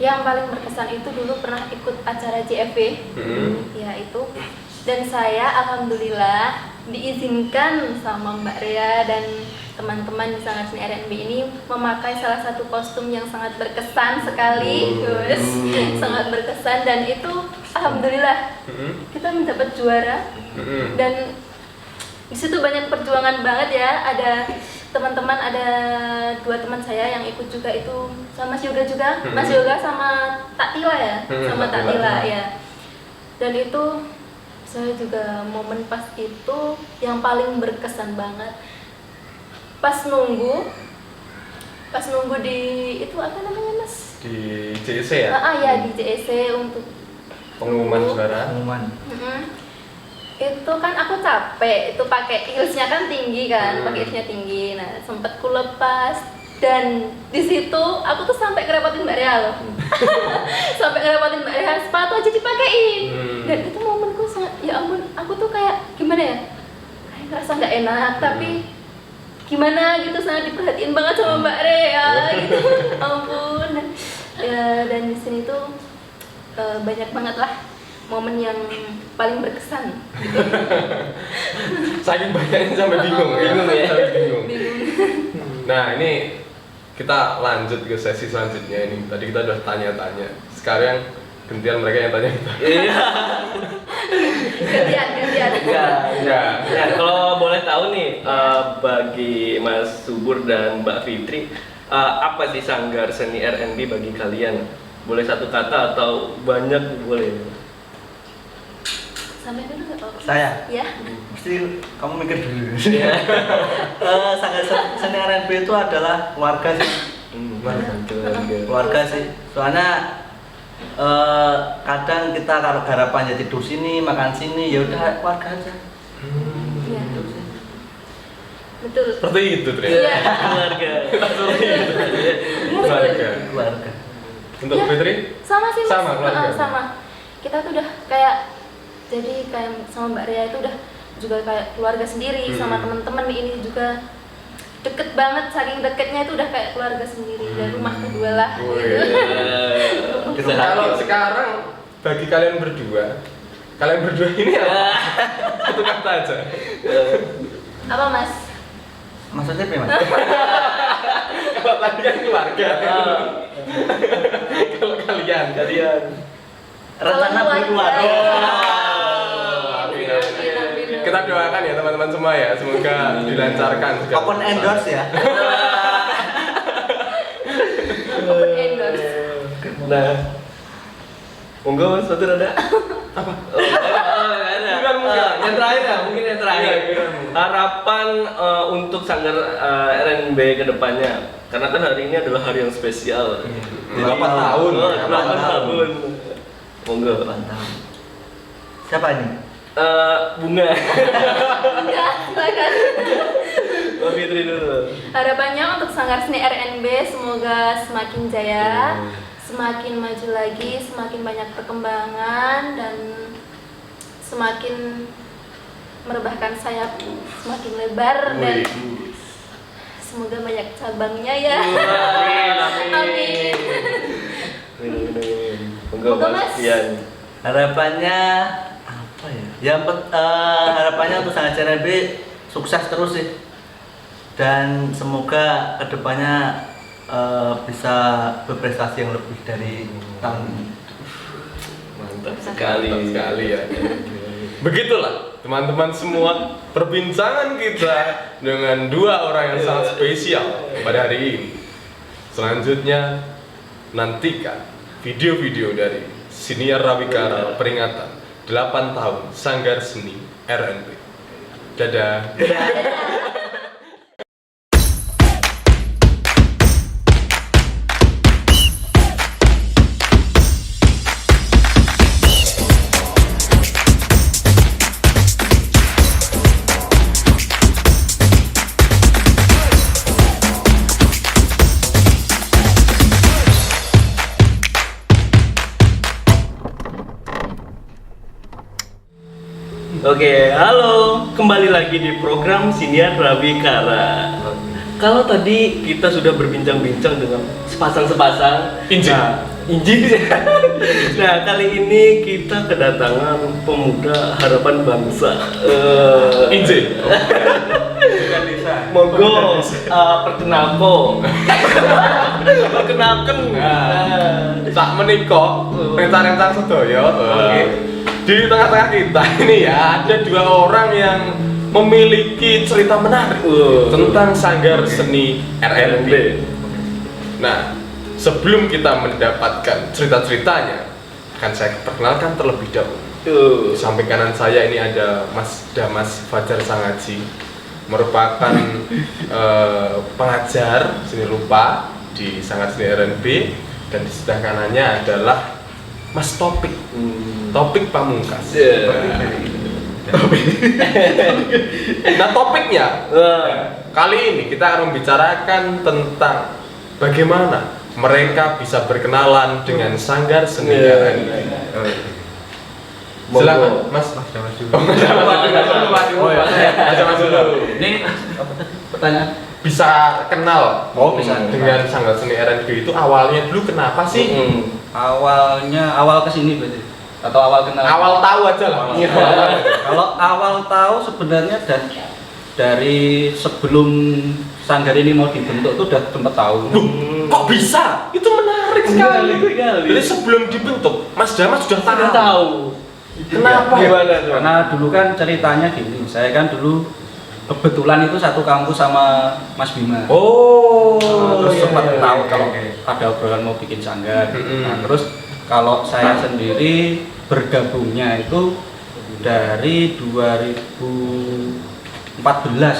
Yang paling berkesan itu dulu pernah ikut acara JFB, ya itu. Dan saya alhamdulillah diizinkan sama Mbak Rea dan teman-teman di Sanggar Seni RNB ini memakai salah satu kostum yang sangat berkesan sekali, guys. Sangat berkesan, dan itu alhamdulillah kita mendapat juara. Dan di situ banyak perjuangan banget ya. Ada teman-teman, ada 2 teman saya yang ikut juga, itu sama Mas Yoga juga, Mas Yoga sama Tak Tila ya, sama Tak Tila ya. Dan itu saya juga momen pas itu yang paling berkesan banget. Pas nunggu di itu apa namanya Mas? Di JEC ya? Ya di JEC untuk pengumuman juara. Itu kan aku capek, itu pakai heelsnya kan tinggi kan, pakai heelsnya tinggi. Nah, sempet ku lepas, dan di situ aku tuh sampai ngerepotin Mbak Rea loh. Sampai ngerepotin Mbak Rea, sepatu aja dipakein. Dan itu momenku sangat, ya ampun, aku tuh kayak gimana ya? Kayak ngerasa nggak enak, tapi gimana gitu, sangat diperhatiin banget sama Mbak Rea gitu. Ampun. Dan di sini tuh banyak banget lah momen yang paling berkesan gitu. Saking banyaknya sampai bingung ya. Nah, ini kita lanjut ke sesi selanjutnya ini. Tadi kita udah tanya-tanya. Sekarang gantian mereka yang tanya kita. Gantian. Ya, kalau boleh tahu nih, bagi Mas Subur dan Mbak Fitri, apa sih Sanggar Seni RNB bagi kalian? Boleh satu kata atau banyak boleh? Sampai dulu nggak apa-apa? Saya? Ya. Mesti kamu mikir dulu. Sanggar Seni RNB itu adalah keluarga sih. Keluarga sih. Soalnya kadang kita kalau garapannya tidur sini, makan sini, ya udah keluarga aja. Iya. Betul. Seperti itu, Tri. Iya. Keluarga. Keluarga. Untuk Ya, Fitri? sama sih Mas. Sama, keluarga. Sama. Kita tuh udah kayak, jadi kayak sama Mbak Rea itu udah juga kayak keluarga sendiri. Sama teman-teman ini juga deket banget, saking deketnya itu udah kayak keluarga sendiri, dan rumah kedua lah gitu. Kalau sekarang bagi kalian berdua ini apa? Satu kata aja. Apa Mas? Maksudnya apa, Mas? Kalau tadi kan keluarga. Kalau kalian Rencana berkeluarga. Amin. Kita doakan ya teman-teman semua ya, semoga dilancarkan. Open endorse ya. Open endorse. Nah, monggo Mas Fatur ada? Apa? Bukan. Yang terakhir ya, mungkin yang terakhir. Harapan untuk Sanggar RNB ke depannya. Karena kan hari ini adalah hari yang spesial. 8 tahun. 8 tahun. Monggo. Siapa ini? Bunga. Enggak, silakan. Mbak Fitri dulu. Harapannya untuk Sanggar Seni RNB semoga semakin jaya, semakin maju lagi, semakin banyak perkembangan, dan semakin merebahkan sayap, semakin lebar, dan semoga banyak cabangnya ya. Amin. Monggo Mas Ian. Harapannya apa ya? Harapannya untuk Sanggar RNB sukses terus sih. Dan semoga kedepannya bisa berprestasi yang lebih dari tahun ini. Mantap sekali ya. Begitulah teman-teman semua perbincangan kita dengan dua orang yang sangat spesial pada hari ini. Selanjutnya nantikan video-video dari Siniar Rawikara peringatan 8 tahun Sanggar Seni RNB. Dadah. Oke, halo, kembali lagi di program Siniar Rawikara. Kalau tadi kita sudah berbincang-bincang dengan sepasang Injil. Injil. Nah, kali ini kita kedatangan pemuda harapan bangsa. Injil. Monggo, perkenalkan. Tak menikah, rencana sedaya. Di tengah-tengah kita ini ya ada dua orang yang memiliki cerita menarik tentang Sanggar Seni RNB. Nah, sebelum kita mendapatkan cerita-ceritanya, akan saya perkenalkan terlebih dahulu. Di samping kanan saya ini ada Mas Damas Fajar Sangaji, merupakan pengajar seni rupa di Sanggar Seni RNB, dan di sebelah kanannya adalah Mas Topik, Topik Pamungkas. Nah, topiknya kali ini kita akan membicarakan tentang bagaimana mereka bisa berkenalan dengan Sanggar Seni RNB. Silakan, Mas. Mas dulu. Ini pertanyaan Bisa kenal dengan Sanggar Seni RNB itu awalnya dulu kenapa sih? awal kesini berarti atau awal kenal? Awal tahu aja lah. Kalau awal tahu sebenarnya dari sebelum sanggar ini mau dibentuk tuh udah sempat tahu. Kok bisa? Itu menarik sekali. Jadi sebelum dibentuk, Mas Damas sudah tahu. Kenapa? Karena dulu kan ceritanya gini, saya kan dulu kebetulan itu satu kampus sama Mas Bima. Terus sempat tahu kalau ada obrolan mau bikin sanggar. Nah, terus kalau saya sendiri bergabungnya itu dari 2014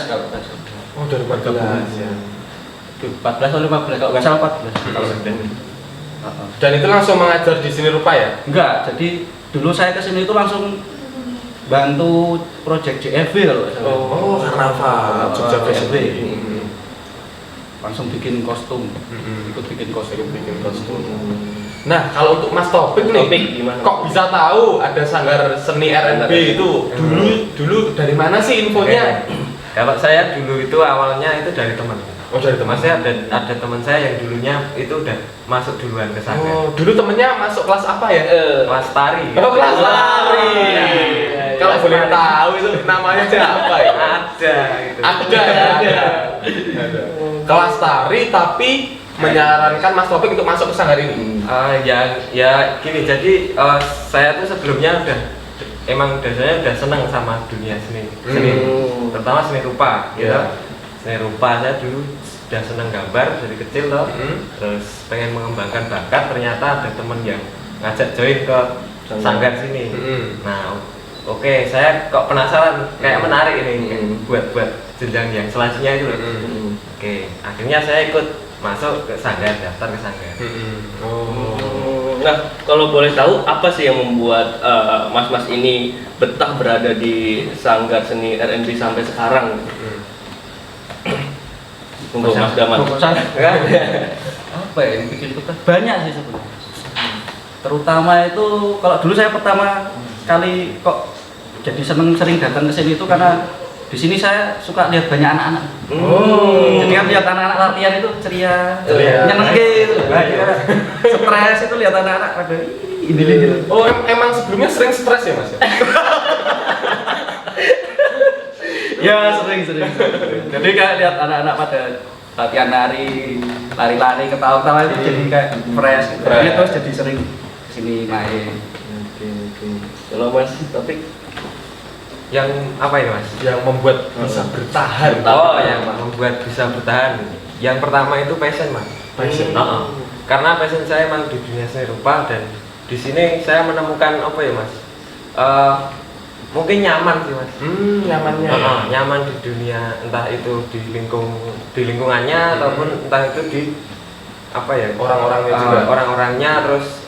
kalau nggak salah. Oh, dari 2014 ya. 14 atau 15 kalau nggak salah 14. Kalau Dan itu langsung mengajar di seni rupa ya? Enggak, jadi dulu saya kesini itu langsung bantu project JFW kalau nggak salah. Oh, karnaval Jogja Fashion Week. Langsung bikin kostum, ikut bikin kostum. Nah, kalau untuk Mas Topik nih, gimana? kok bisa tahu ada Sanggar Seni RNB itu? Dulu dari mana sih infonya? Kalau saya dulu itu awalnya itu dari teman. Oh, dari teman. Saya ada teman saya yang dulunya itu udah masuk duluan ke sanggar. Oh, dulu temennya masuk kelas apa ya? Kelas tari. Oh, kelas tari. Kalau boleh tahu itu namanya siapa ya? Ada gitu. Ada. Kelas tari tapi menyarankan Mas Topik untuk masuk ke sanggar ini. Ya gini, jadi saya tuh sebelumnya emang dasarnya udah senang sama dunia seni, terutama seni rupa, gitu. Seni rupa saya dulu udah seneng gambar dari kecil loh. Terus pengen mengembangkan bakat, ternyata ada temen yang ngajak join ke sanggar sini. Nah, oke, saya kok penasaran, kayak menarik ini buat jenjang yang selanjutnya itu loh. Oke, akhirnya saya ikut masuk ke sanggar, daftar ke sanggar. Nah, kalau boleh tahu apa sih yang membuat mas-mas ini betah berada di Sanggar Seni RNB sampai sekarang? Untuk Mas Daman. Apa ya yang bikin betah? Banyak sih sebenarnya. Terutama itu kalau dulu saya pertama kali kok jadi sering datang ke sini itu karena di sini saya suka lihat banyak anak-anak. Jadi kan lihat anak-anak latihan itu ceria. Nyeneng gitu. Stres itu lihat anak-anak pada ini. Oh, emang sebelumnya sering stres ya, Mas? Ya, sering. Jadi kayak lihat anak-anak pada latihan lari-lari ketawa-ketawa itu jadi kayak fresh gitu. Akhirnya terus jadi sering kesini main. Oke. Kalau Mas Topik Yang apa ini mas? Yang membuat bisa bertahan. Yang membuat bisa bertahan. Yang pertama itu passion mas. Passion. Karena passion saya emang di dunia seni rupa dan di sini saya menemukan apa ya mas? Mungkin nyaman sih mas. Nyamannya. Nyaman di dunia, entah itu di lingkungannya ataupun entah itu di apa ya Orang-orangnya juga. Orang-orangnya, terus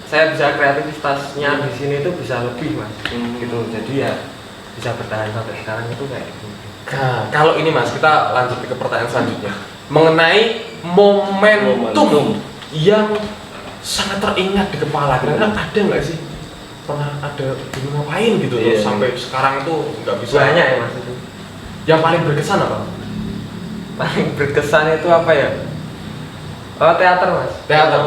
saya bisa kreativitasnya di sini itu bisa lebih mas. Gitu. Jadi ya bisa bertahan sampai sekarang itu kayak gitu. Nah, kalau ini mas, kita lanjut ke pertanyaan selanjutnya mengenai momentum yang sangat teringat di kepala. Kira-kira ada nggak sih? Pernah ada dulu ngapain gitu terus sampai sekarang itu nggak bisa? Banyak ya mas itu. Yang paling berkesan apa? Paling berkesan itu apa ya? Oh teater mas. Teater.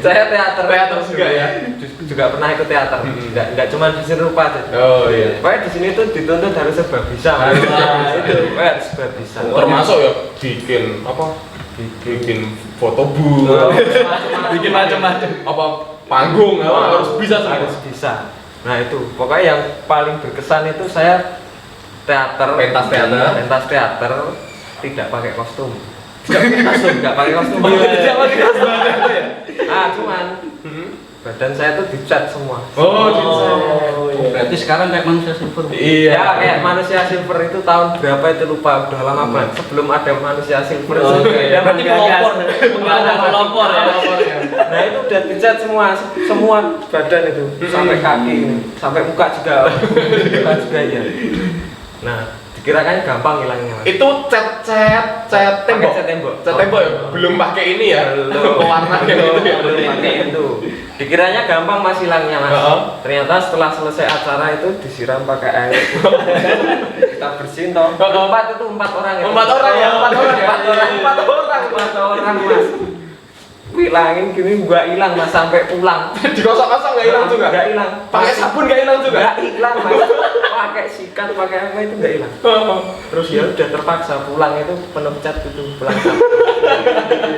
Saya teater juga ya. Juga pernah ikut teater. Nggak cuma di seni rupa aja. Oh iya. Pokoknya di sini tuh dituntut harus serba bisa. Itu harus serba bisa. Termasuk ya bikin apa? Bikin foto booth. Bikin macam-macam. Apa panggung harus bisa semua. Harus bisa. Nah itu pokoknya yang paling berkesan itu saya teater. Pentas teater tidak pakai kostum. Nggak pakai kostum. Cuman badan saya tuh dicat semua. Berarti sekarang kayak manusia silver. Iya. Ya, kayak manusia silver itu tahun berapa itu lupa, udah lama banget. Sebelum ada manusia silver. berarti pelopor ya. Nah itu udah dicat semua badan itu sampai kaki, sampai muka juga ya. Nah dikirakan gampang hilangnya mas. Itu cat tembok. Cat tembok ya. Belum pakai ini ya. Pewarna gitu ya. Belum pakai itu. Dikiranya gampang mas hilangnya mas. Ternyata setelah selesai acara itu disiram pakai air. Kita bersihin toh. Empat orang ya. Empat orang mas. Hilangin gini gua hilang mas sampai pulang. Digosok-gosok nggak hilang juga? Nggak hilang. Pakai sabun nggak hilang juga? Nggak hilang mas. Pakai sikat, pakai apa itu nggak hilang. Terus ya udah terpaksa pulang itu penuh cat gitu pulang.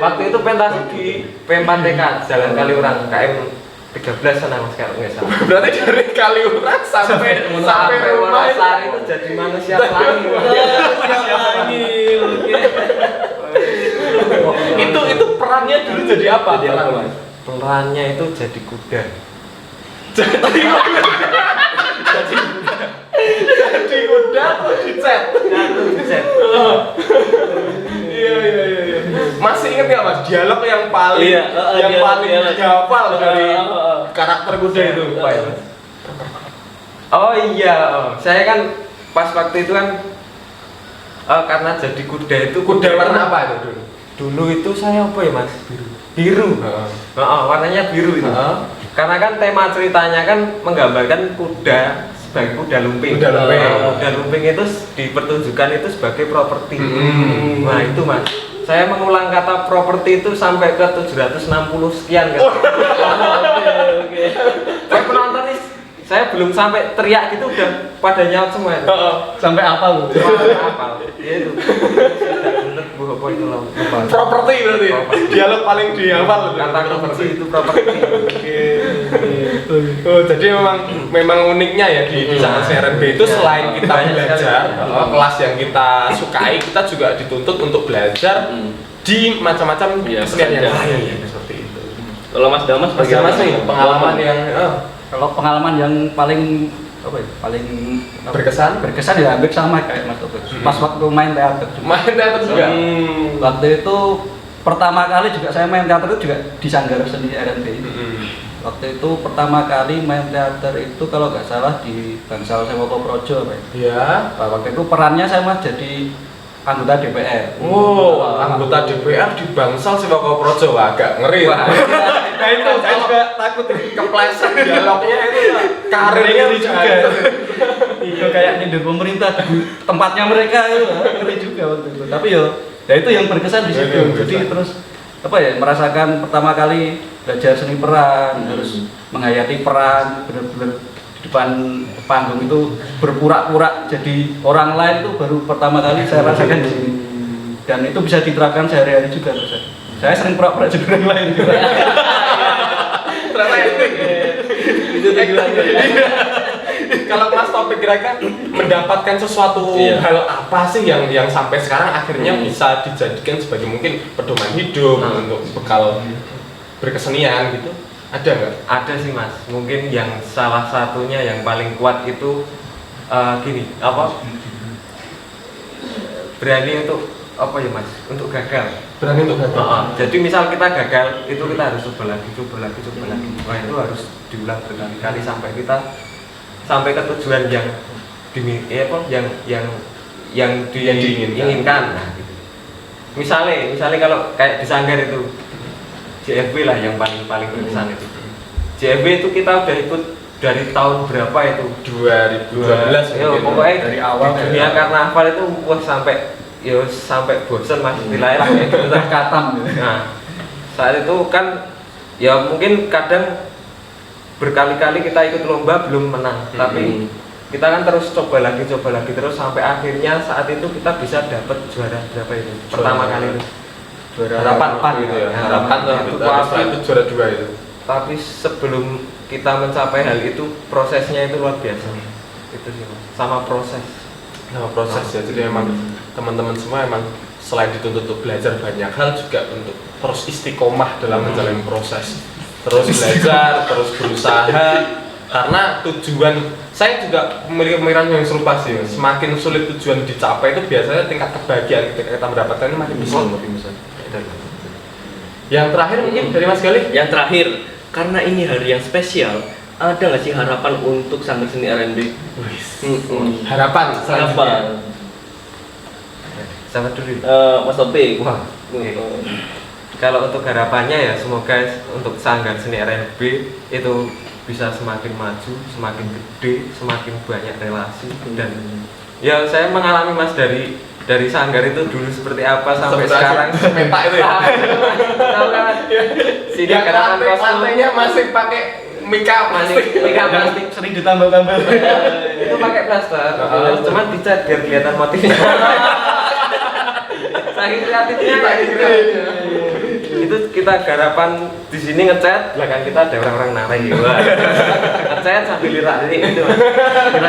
Waktu itu pentas di P4TK Jalan Kaliurang KM 13 sana mas kalau nggak salah. Berarti dari Kaliurang sampai rumah Wonosari itu jadi manusia pelangi. Itu perannya dulu jadi apa? Perannya itu jadi kuda. Jadi kuda atau dicat? Iya. Masih inget nggak mas dialog yang paling dihafal dari karakter kuda itu? Oh iya, saya kan pas waktu itu kan karena jadi kuda itu kuda warna apa itu dulu? Dulu itu saya apa ya mas? Biru. Warnanya biru itu. Karena kan tema ceritanya kan menggambarkan kuda sebagai kuda lumping. Kuda lumping itu dipertunjukkan itu sebagai properti. Nah itu mas, saya mengulang kata properti itu sampai ke 760 sekian kan. Saya penonton nih, saya belum sampai teriak gitu udah pada nyaut semua itu. Sampai apa lu? Hafal. Itu. Apa itu loh? Properti berarti. Dialog paling dihafal Kata kunci itu properti. Jadi memang uniknya ya di Sangat RNB itu selain kita belajar kelas yang kita sukai, kita juga dituntut untuk belajar di macam-macam kesenian yang lain seperti itu. Kalau Mas Damas bagaimana sih pengalaman yang kalau pengalaman yang paling apa ya, paling berkesan ya hampir sama kayak Mas Topik. Pas waktu main teater juga. Waktu itu pertama kali juga saya main teater itu juga di Sanggar Seni RNB. Waktu itu pertama kali main teater itu kalau nggak salah di Bangsal Sewoko Projo, Pak. Iya. Waktu itu perannya saya mas jadi anggota DPR. Anggota DPR di Bangsal Sewoko Projo, agak ngeri. Nah itu saya juga takut kepleset dialognya itu karirnya juga. Itu kayak nyindir pemerintah di tempatnya mereka itu ngeri juga waktu itu. Tapi ya itu yang berkesan di situ. Jadi terus apa ya merasakan pertama kali belajar seni peran, harus menghayati peran benar-benar di depan panggung itu berpura-pura jadi orang lain itu baru pertama kali saya rasakan di sini. dan itu bisa diterapkan sehari-hari juga Mas. Saya sering pura-pura jadi orang lain. Ternyata Itu tujuannya. kalau Mas Topik kira-kira mendapatkan sesuatu hal apa sih yang sampai sekarang akhirnya bisa dijadikan sebagai mungkin pedoman hidup untuk bekal berkesenian gitu, ada nggak? Ada sih Mas, mungkin yang salah satunya yang paling kuat itu gini, berani untuk apa ya Mas, untuk gagal. Berani untuk gagal. Jadi misal kita gagal, itu kita harus coba lagi. Wah, itu harus diulang berkali-kali sampai kita sampai ke tujuan yang diinginkan. Nah, gitu. Misalnya kalau kayak di Sanggar itu JFB lah yang paling berkesan itu. JFB itu kita udah ikut dari tahun berapa itu? 2012 ya, pokoknya dari awal dunia karnaval itu sampai bosan Mas nilai lah kayak gitu Katam gitu. Nah, saat itu kan ya mungkin kadang berkali-kali kita ikut lomba belum menang, tapi kita kan terus coba lagi terus sampai akhirnya saat itu kita bisa dapat juara berapa itu? Pertama kali itu. Juara harapan gitu ya. Harapan itu juara 2 itu. Tapi sebelum kita mencapai hal itu prosesnya itu luar biasa. Itu sih Mas. Sama proses Ya, jadi memang teman-teman semua emang selain dituntut untuk belajar banyak hal juga untuk terus istiqomah dalam menjalani proses, terus belajar, terus berusaha, karena tujuan saya juga memiliki pemikiran yang serupa sih. Semakin sulit tujuan dicapai itu biasanya tingkat kebahagiaan ketika kita mendapatkan ini makin besar. Yang terakhir mungkin dari Mas Galih. Yang terakhir, karena ini hari yang spesial, ada nggak sih harapan untuk Sanggar Seni R&B? Harapan. Sama dulu. Mas Topik. Wah. Kalau untuk harapannya ya semoga untuk Sanggar Seni R&B itu bisa semakin maju, semakin gede, semakin banyak relasi dan ya saya mengalami Mas dari Sanggar itu dulu seperti apa sampai sekarang sementak itu ya. Tahu kan Mas? Sini gerakan lantainya masih pakai mika plastik. Sering ditambal-tambal. Itu pakai plaster. Cuman dicat biar kelihatan motifnya. Saking kreatifnya itu kita garapan di sini ngecat, belakang kita ada orang-orang nari gitu. Ngecat sambil lirak itu Mas.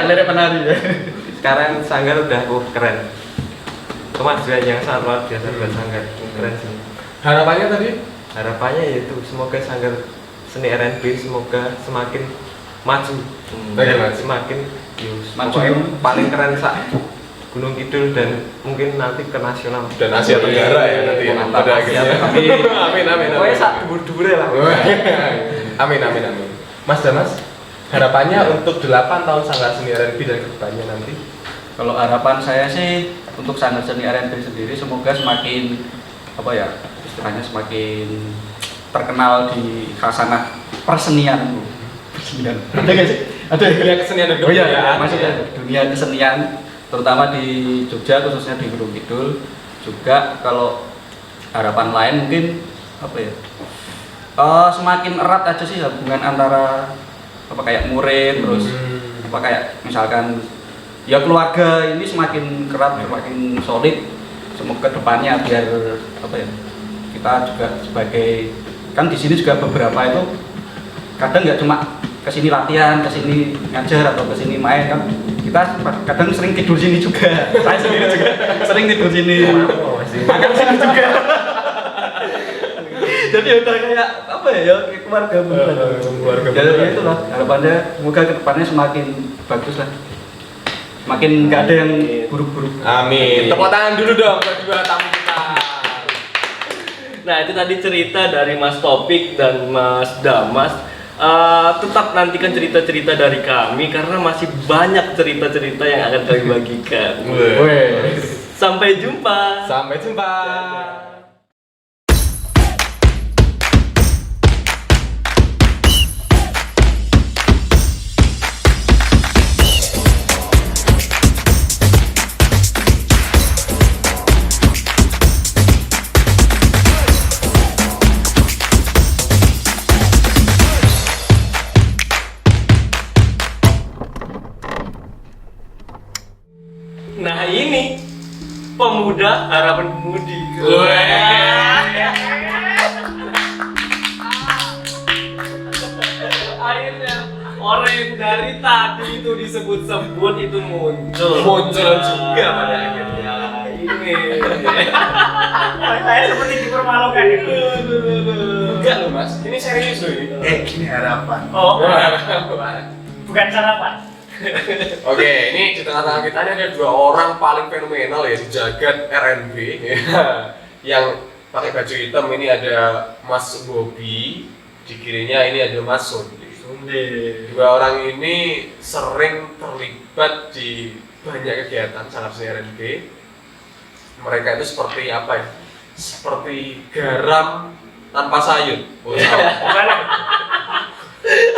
Lirik penari ya. Sekarang Sanggar udah keren. Kemajuan yang sangat luar biasa buat Sanggar. Keren sih. Harapannya tadi? Harapannya yaitu semoga Sanggar Seni R&B semoga semakin maju. Semakin maju paling keren Gunung Kidul dan mungkin nanti ke nasional dan Asia Tenggara ya nanti pada akhirnya. Amin. Pokoknya sak dubur-dubur lah. Amin. Mas Damas, harapannya untuk 8 tahun Sanggar Seni R&B dan kedepannya nanti? Kalau harapan saya sih untuk Sanggar Seni R&B sendiri semoga semakin istilahnya semakin terkenal di khasanah persenian. Ada nggak sih? Ada dunia kesenian dan kebudayaan. Maksudnya dunia kesenian terutama di Jogja khususnya di Gunung Kidul. Juga kalau harapan lain mungkin semakin erat aja sih hubungan antara kayak murid terus kayak misalkan ya keluarga ini semakin erat, semakin solid. Semoga kedepannya biar kita juga sebagai kan di sini juga beberapa itu kadang nggak cuma kesini latihan, kesini ngajar atau kesini main kan, kita kadang sering tidur sini juga. Saya sendiri juga sering tidur sini, makan sini juga. Jadi udah kayak kayak keluarga beneran. Ya itulah harapannya, semoga kedepannya semakin bagus lah, semakin nggak ada yang buruk-buruk. Amin. Tepuk tangan dulu dong buat dua tamu kita. Nah, itu tadi cerita dari Mas Topik dan Mas Damas. Tetap nantikan cerita-cerita dari kami karena masih banyak cerita-cerita yang akan kami bagikan. Sampai jumpa. Sampai jumpa. Nah ini pemuda Muda Harapan Pemudi. Akhirnya orang yang dari tadi itu disebut-sebut itu muncul juga pada akhirnya. Ini Saya seperti dipermalukan itu. enggak loh Mas, ini serius loh ini. Ini harapan. Oh, bukan sarapan. Oke, ini di tengah-tengah kita ini ada dua orang paling fenomenal ya di jagat R&B yang pakai baju hitam. Ini ada Mas Bobby, di kirinya ini ada Mas Sonde. Dua orang ini sering terlibat di banyak kegiatan sangat R&B. Mereka itu seperti apa ya? Seperti garam tanpa sayur.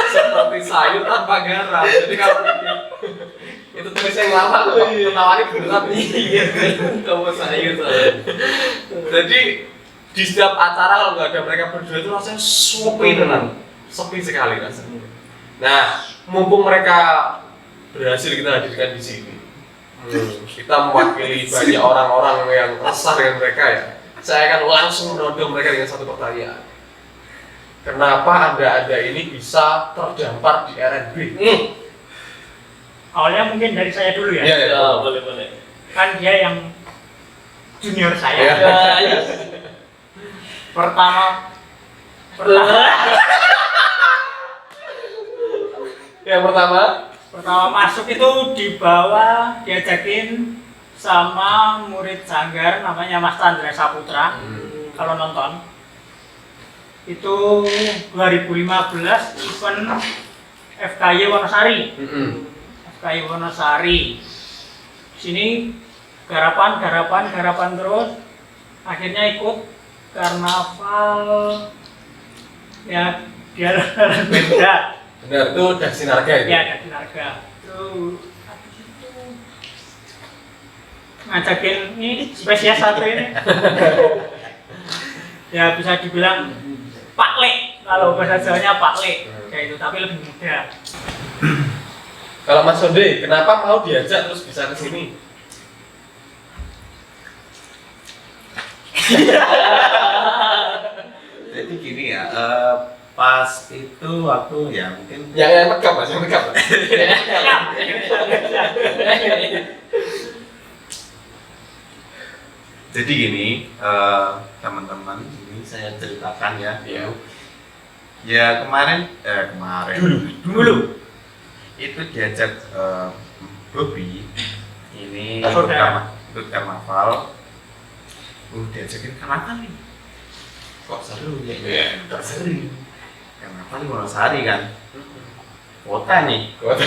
Seperti sayur tanpa garam. Jadi kalau itu tulisnya yang lama ketawanya beneran tanpa sayur. Jadi di setiap acara kalau nggak ada mereka berdua itu rasanya sepi tenan, sepi sekali rasanya. Nah, mumpung mereka berhasil kita hadirkan di sini, kita mewakili banyak orang-orang yang resah dengan mereka ya. Saya akan langsung menodong mereka dengan satu pertanyaan. Kenapa Anda ini bisa terdampar di R&B? Awalnya mungkin dari saya dulu ya. Iya, boleh. Kan dia yang junior saya. Iya. Pertama Yang pertama masuk itu dibawa, diajakin sama murid sanggar namanya Mas Chandra Saputra. Kalau nonton itu 2015 event FKY Wonosari. FKY Wonosari. Sini garapan terus. Akhirnya ikut karnaval ya dia beda. benar itu Daksinarga itu. Ya Daksinarga. Tuh habis itu ngajakin ini spesies satu ini. Ya bisa dibilang Pak Le, kalau bahasa Jawanya Pak Le, kayak itu, tapi lebih muda. Kalau Mas Sonde, kenapa mau diajak terus bisa ke sini? Jadi gini ya, pas itu waktu ya mungkin yang megap Mas, yang megap. Jadi gini, teman-teman ini saya ceritakan ya dulu. Ya kemarin dulu itu diajak Bobby ini ikut karnaval. Diajakin karnaval nih. Kok seru ya? Kok seru. Karnaval di Wonosari kan. Kota nih. Kota.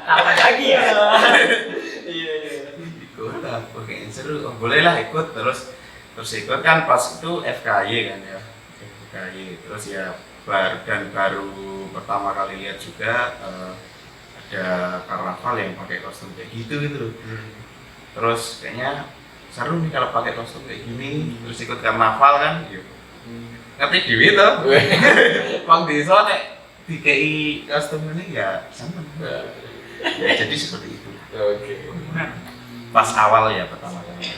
Apa lagi ya? Iya. Ikut lah, kayaknya seru. Oh, bolehlah ikut terus ikut kan pas itu FKY kan ya. FKY terus ya baru pertama kali lihat juga ada karnaval yang pakai kostum kayak gitu loh. Terus kayaknya seru nih kalau pakai kostum kayak gini, terus ikut karnaval kan, yuk. Ngerti duit tuh. Bang Desa nek DKI kostum ini ya seneng. Ya jadi seperti itu. Oke. Pas awal ya pertama kali.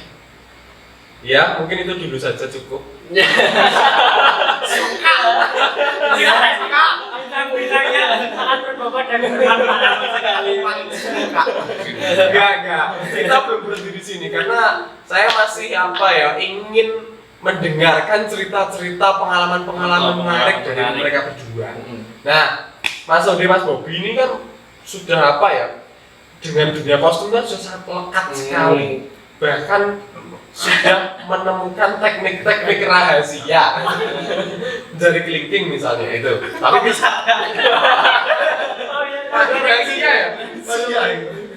Ya mungkin itu dulu saja cukup. Bilangnya sangat berbobot dan bermanfaat sekali. Enggak. Kita belum berhenti di sini karena saya masih ingin mendengarkan cerita-cerita pengalaman-pengalaman menarik dari mereka berdua. Nah, Mas Ode, Mas Bobby ini kan sudah dengan dunia kostum kan sudah sangat lekat sekali. Bahkan sudah menemukan teknik-teknik rahasia dari kelingking misalnya itu. Tapi bisa. Rahasia ya.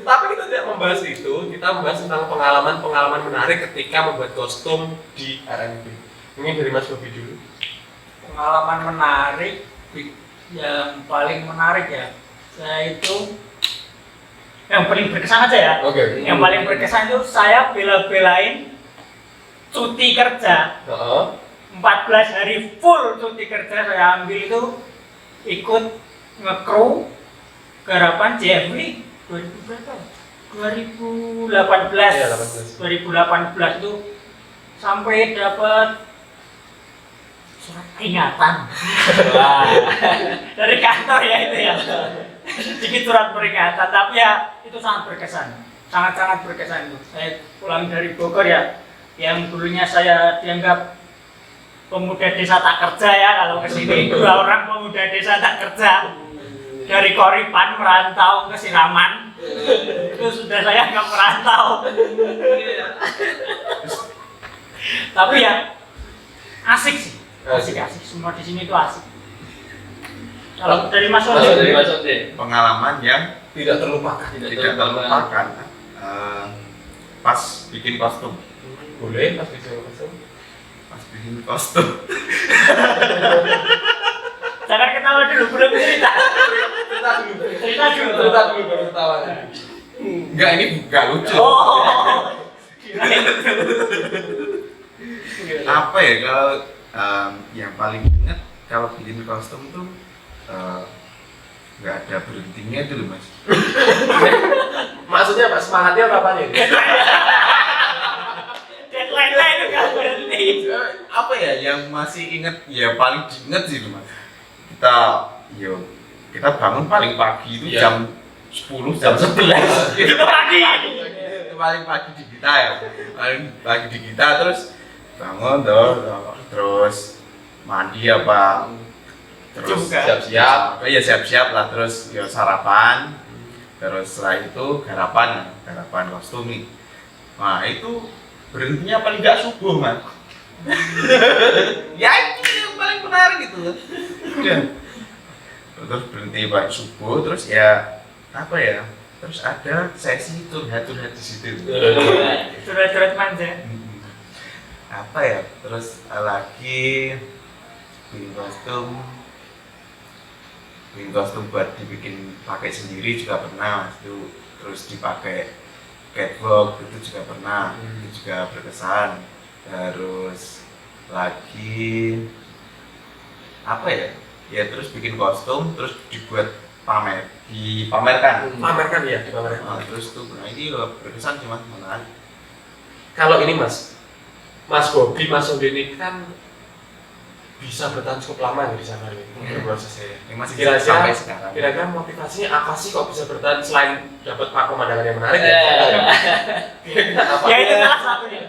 Tapi kita tidak membahas itu. Kita membahas tentang pengalaman-pengalaman menarik ketika membuat kostum di R&B. Mungkin dari Mas Bobby dulu. Pengalaman menarik yang paling menarik ya. Saya itu yang paling berkesan aja ya. Oke. Yang paling berkesan itu saya bela-belain cuti kerja. 14 hari full cuti kerja saya ambil itu ikut nge-crew garapan JFW 2000 berapa? 2018. Iya, 2018 itu sampai dapat surat peringatan. Wah. Dari kantor ya itu ya. Sedikit surat peringatan, tapi ya itu sangat berkesan. Sangat-sangat berkesan itu. Saya pulang dari Bogor ya, yang dulunya saya dianggap pemuda desa tak kerja ya, kalau kesini 2 orang pemuda desa tak kerja dari Koripan merantau ke Siraman, itu sudah saya nggak merantau. Tapi ya asik sih, asik semua di sini itu asik. Kalau dari Mas Onde, pengalaman yang tidak terlupakan. tidak terlupakan. Pas bikin kostum. Boleh pas bikin kostum. Pas bikin kostum. Jangan ketawa dulu, belum cerita. Cerita dulu baru ketawa. Enggak, ini bukan lucu. Oh. Apa ya kalau yang paling ingat kalau bikin kostum tuh nggak ada berhentinya itu loh Mas. Maksudnya apa? Semangatnya apa nih? Deadline-nya itu nggak berhenti. Apa ya yang masih inget ya paling diinget sih Mas. Kita bangun paling pagi itu jam 10 jam 11 Itu pagi. Itu paling pagi di kita ya, paling pagi di kita. Terus bangun terus mandi apa, terus siap-siap, ya siap-siap lah, terus ya sarapan, terus setelah itu garapan kostum nih. Nah itu berhentinya paling nggak subuh Mas. Ya itu yang paling menarik gitu. Terus berhenti baru subuh, terus ya apa ya, terus ada sesi curhat di situ. Curhat manja. Apa ya, terus lagi bikin kostum buat dibikin pakai sendiri juga pernah Mas. Itu terus dipakai catwalk itu juga pernah, itu juga berkesan. Terus lagi apa ya, ya terus bikin kostum terus dibuat dipamerkan Ya, dipamerkan. Nah, terus tuh ini berkesan sih Mas, menarik. Kalau ini Mas Bobi, Mas Onde ini kan bisa bertahan cukup lama di sana nih prosesnya. Masih sampai sekarang. Kira-kira motivasinya apa sih kok bisa bertahan selain dapat pemandangan yang menarik? Kira-kira apa? Ya itu salah satunya.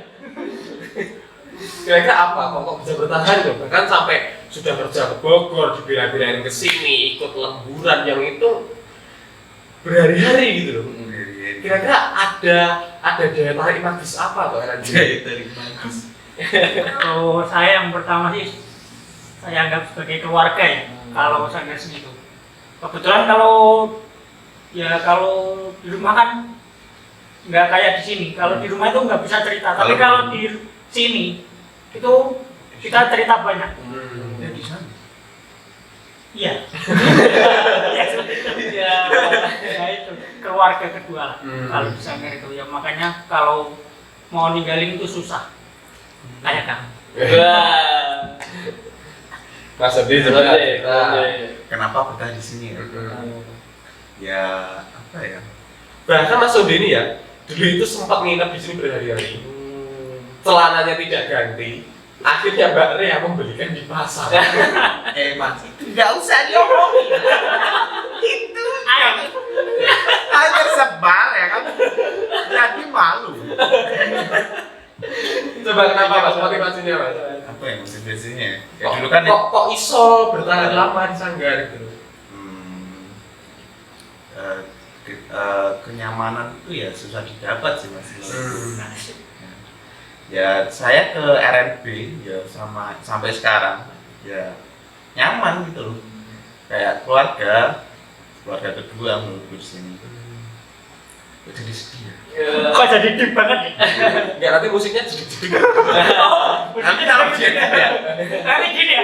Kira-kira apa kok bisa bertahan tuh? Bahkan sampai sudah kerja ke Bogor, dibela-belain ke sini, ikut lemburan yang itu berhari-hari gitu loh. Kira-kira ada daya tarik magis apa tuh RNB? Daya tarik magis. Oh, saya yang pertama sih saya anggap sebagai keluarga ya. Kalau Sanggar Seni itu. Kebetulan kalau di rumah kan nggak kayak di sini. Kalau di rumah itu nggak bisa cerita. Tapi kalau di sini itu kita cerita banyak. Ya di sana. Iya. Ya itu keluarga kedua lah. Kalau di Sanggar itu ya, makanya kalau mau ninggalin itu susah. Kayak kamu. Mas Abdi kenapa betah di sini ya? Ya apa ya? Bahkan Mas Abdi ini ya dulu itu sempat nginep di sini berhari-hari. Celananya tidak ganti. Akhirnya Mbak Rea membelikan di pasar. Mas itu nggak usah diomongin. Itu hanya sebar ya kan? Jadi malu. Coba kenapa Mas motivasinya Mas? Apa ya motivasinya? Ya dulu kan kok iso bertahan lama di Sanggar gitu. Kenyamanan itu ya susah didapat sih Mas. Ya saya ke RNB ya sampai sekarang ya nyaman gitu loh. Kayak keluarga kedua menurutku di sini. Jadi sedih ya. Kok jadi deep banget? Enggak, nanti musiknya jadi. Nanti kalau gini ya. Nanti gini ya.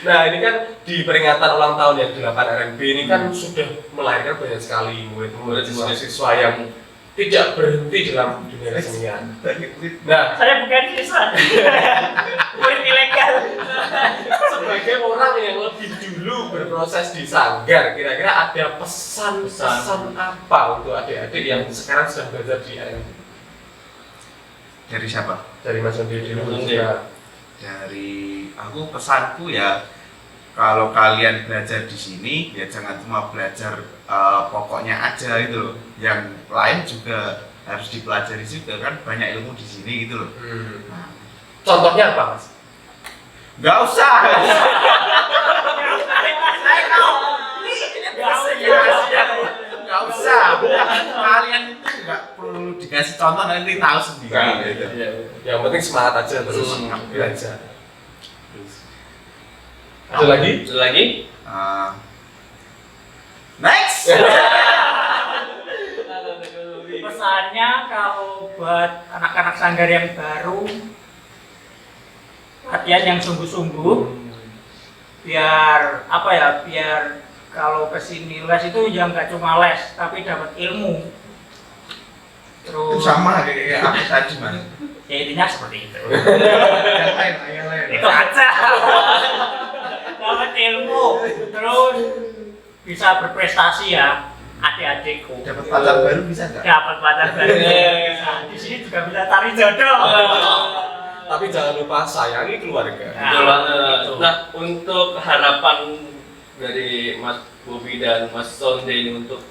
Nah ini kan di peringatan ulang tahun yang 8 RNB ini kan sudah melahirkan banyak sekali murid-murid siswa-siswa yang tidak berhenti dalam dunia kesenian. Nah, saya bukan siswa, murid ilegal. sebagai orang yang lebih dulu berproses di Sanggar, kira-kira ada pesan-pesan apa untuk adik-adik yang sekarang sudah belajar di RMB? Dari siapa? Dari Mas Ondi dulu. Dari aku pesanku ya, kalau kalian belajar di sini ya jangan cuma belajar pokoknya aja gitu loh. Yang lain juga harus dipelajari juga kan, banyak ilmu di sini gitu loh. Contohnya apa, Mas? Nggak usah. Nggak usah. Kalian itu nggak perlu dikasih contoh, nanti tahu sendiri. Gitu. Yang penting semangat aja terus belajar. Ada lagi? Ada lagi? Next. Pesannya kalau buat anak-anak Sanggar yang baru, latihan yang sungguh-sungguh, biar apa ya, biar kalau kesini les itu ya nggak cuma les tapi dapat ilmu. Terus Itu sama kayak aku tadi Mas. Ya intinya seperti itu. Yang lain. Itu aja. Dapat ilmu, terus bisa berprestasi ya adik-adikku. Dapat pacar baru bisa nggak? Dapat pacar baru. Bisa. Di sini juga bisa cari jodoh. Tapi jangan lupa sayangi keluarga. Betul banget. Nah, untuk harapan dari Mas Bobi dan Mas Sonde ini untuk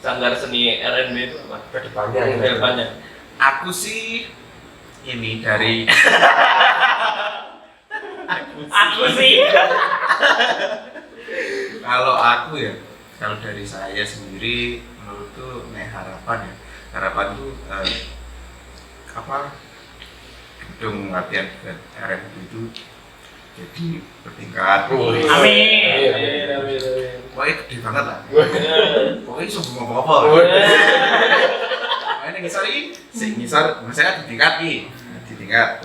Sanggar Seni RNB itu apa? Kedepannya. Aku sih ini dari Aku sih. Kalau aku ya, kalau dari saya sendiri menurutku harapan ya. Harapan itu gedung latihan RMB itu jadi bertingkat. Amin. Pokoknya gede banget lah. Pokoknya sombong apa-apa. Pokoknya ngisar ini, ngisar, maksudnya ditingkat.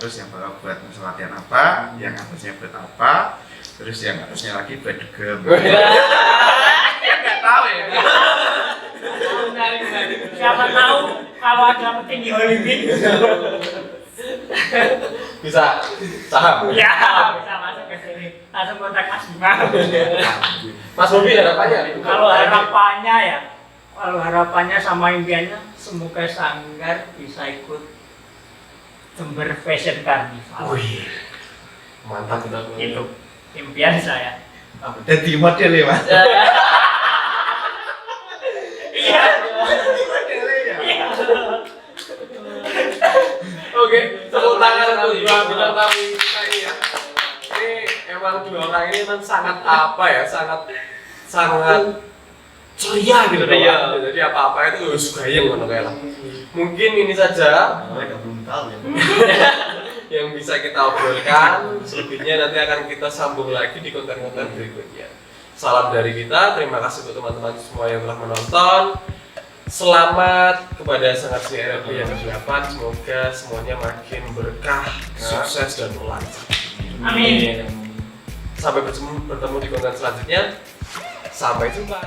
Terus yang bakal buat masalah latihan apa, yang atasnya buat apa, terus yang atasnya lagi buat degem. Nggak tahu ya. Siapa tahu kalau ada petinggi Hollywood Bisa saham. ya bisa masuk ke sini. Langsung kontak Mas Bima. Mas Bobi harapannya? Kalau harapannya sama impiannya, semoga Sanggar bisa ikut Jember Fashion Carnival. Wih, mantap Itu impian saya. Jadi model ya Mas. Iya. Oke, tepuk tangan untuk dua bintang tamu kita ini ya. Ini emang dua orang ini memang sangat sangat ceria gitu kan. Jadi apa-apa itu sugayeng ngono kae lah. Mungkin ini saja yang bisa kita obrolkan. Selebihnya nanti akan kita sambung lagi di konten-konten berikutnya. Salam dari kita, terima kasih untuk teman-teman semua yang telah menonton. Selamat kepada Sanggar Seni RMB yang ke-8. Semoga semuanya makin berkah, sukses dan lancar. Amin. Sampai bertemu di konten selanjutnya. Sampai jumpa.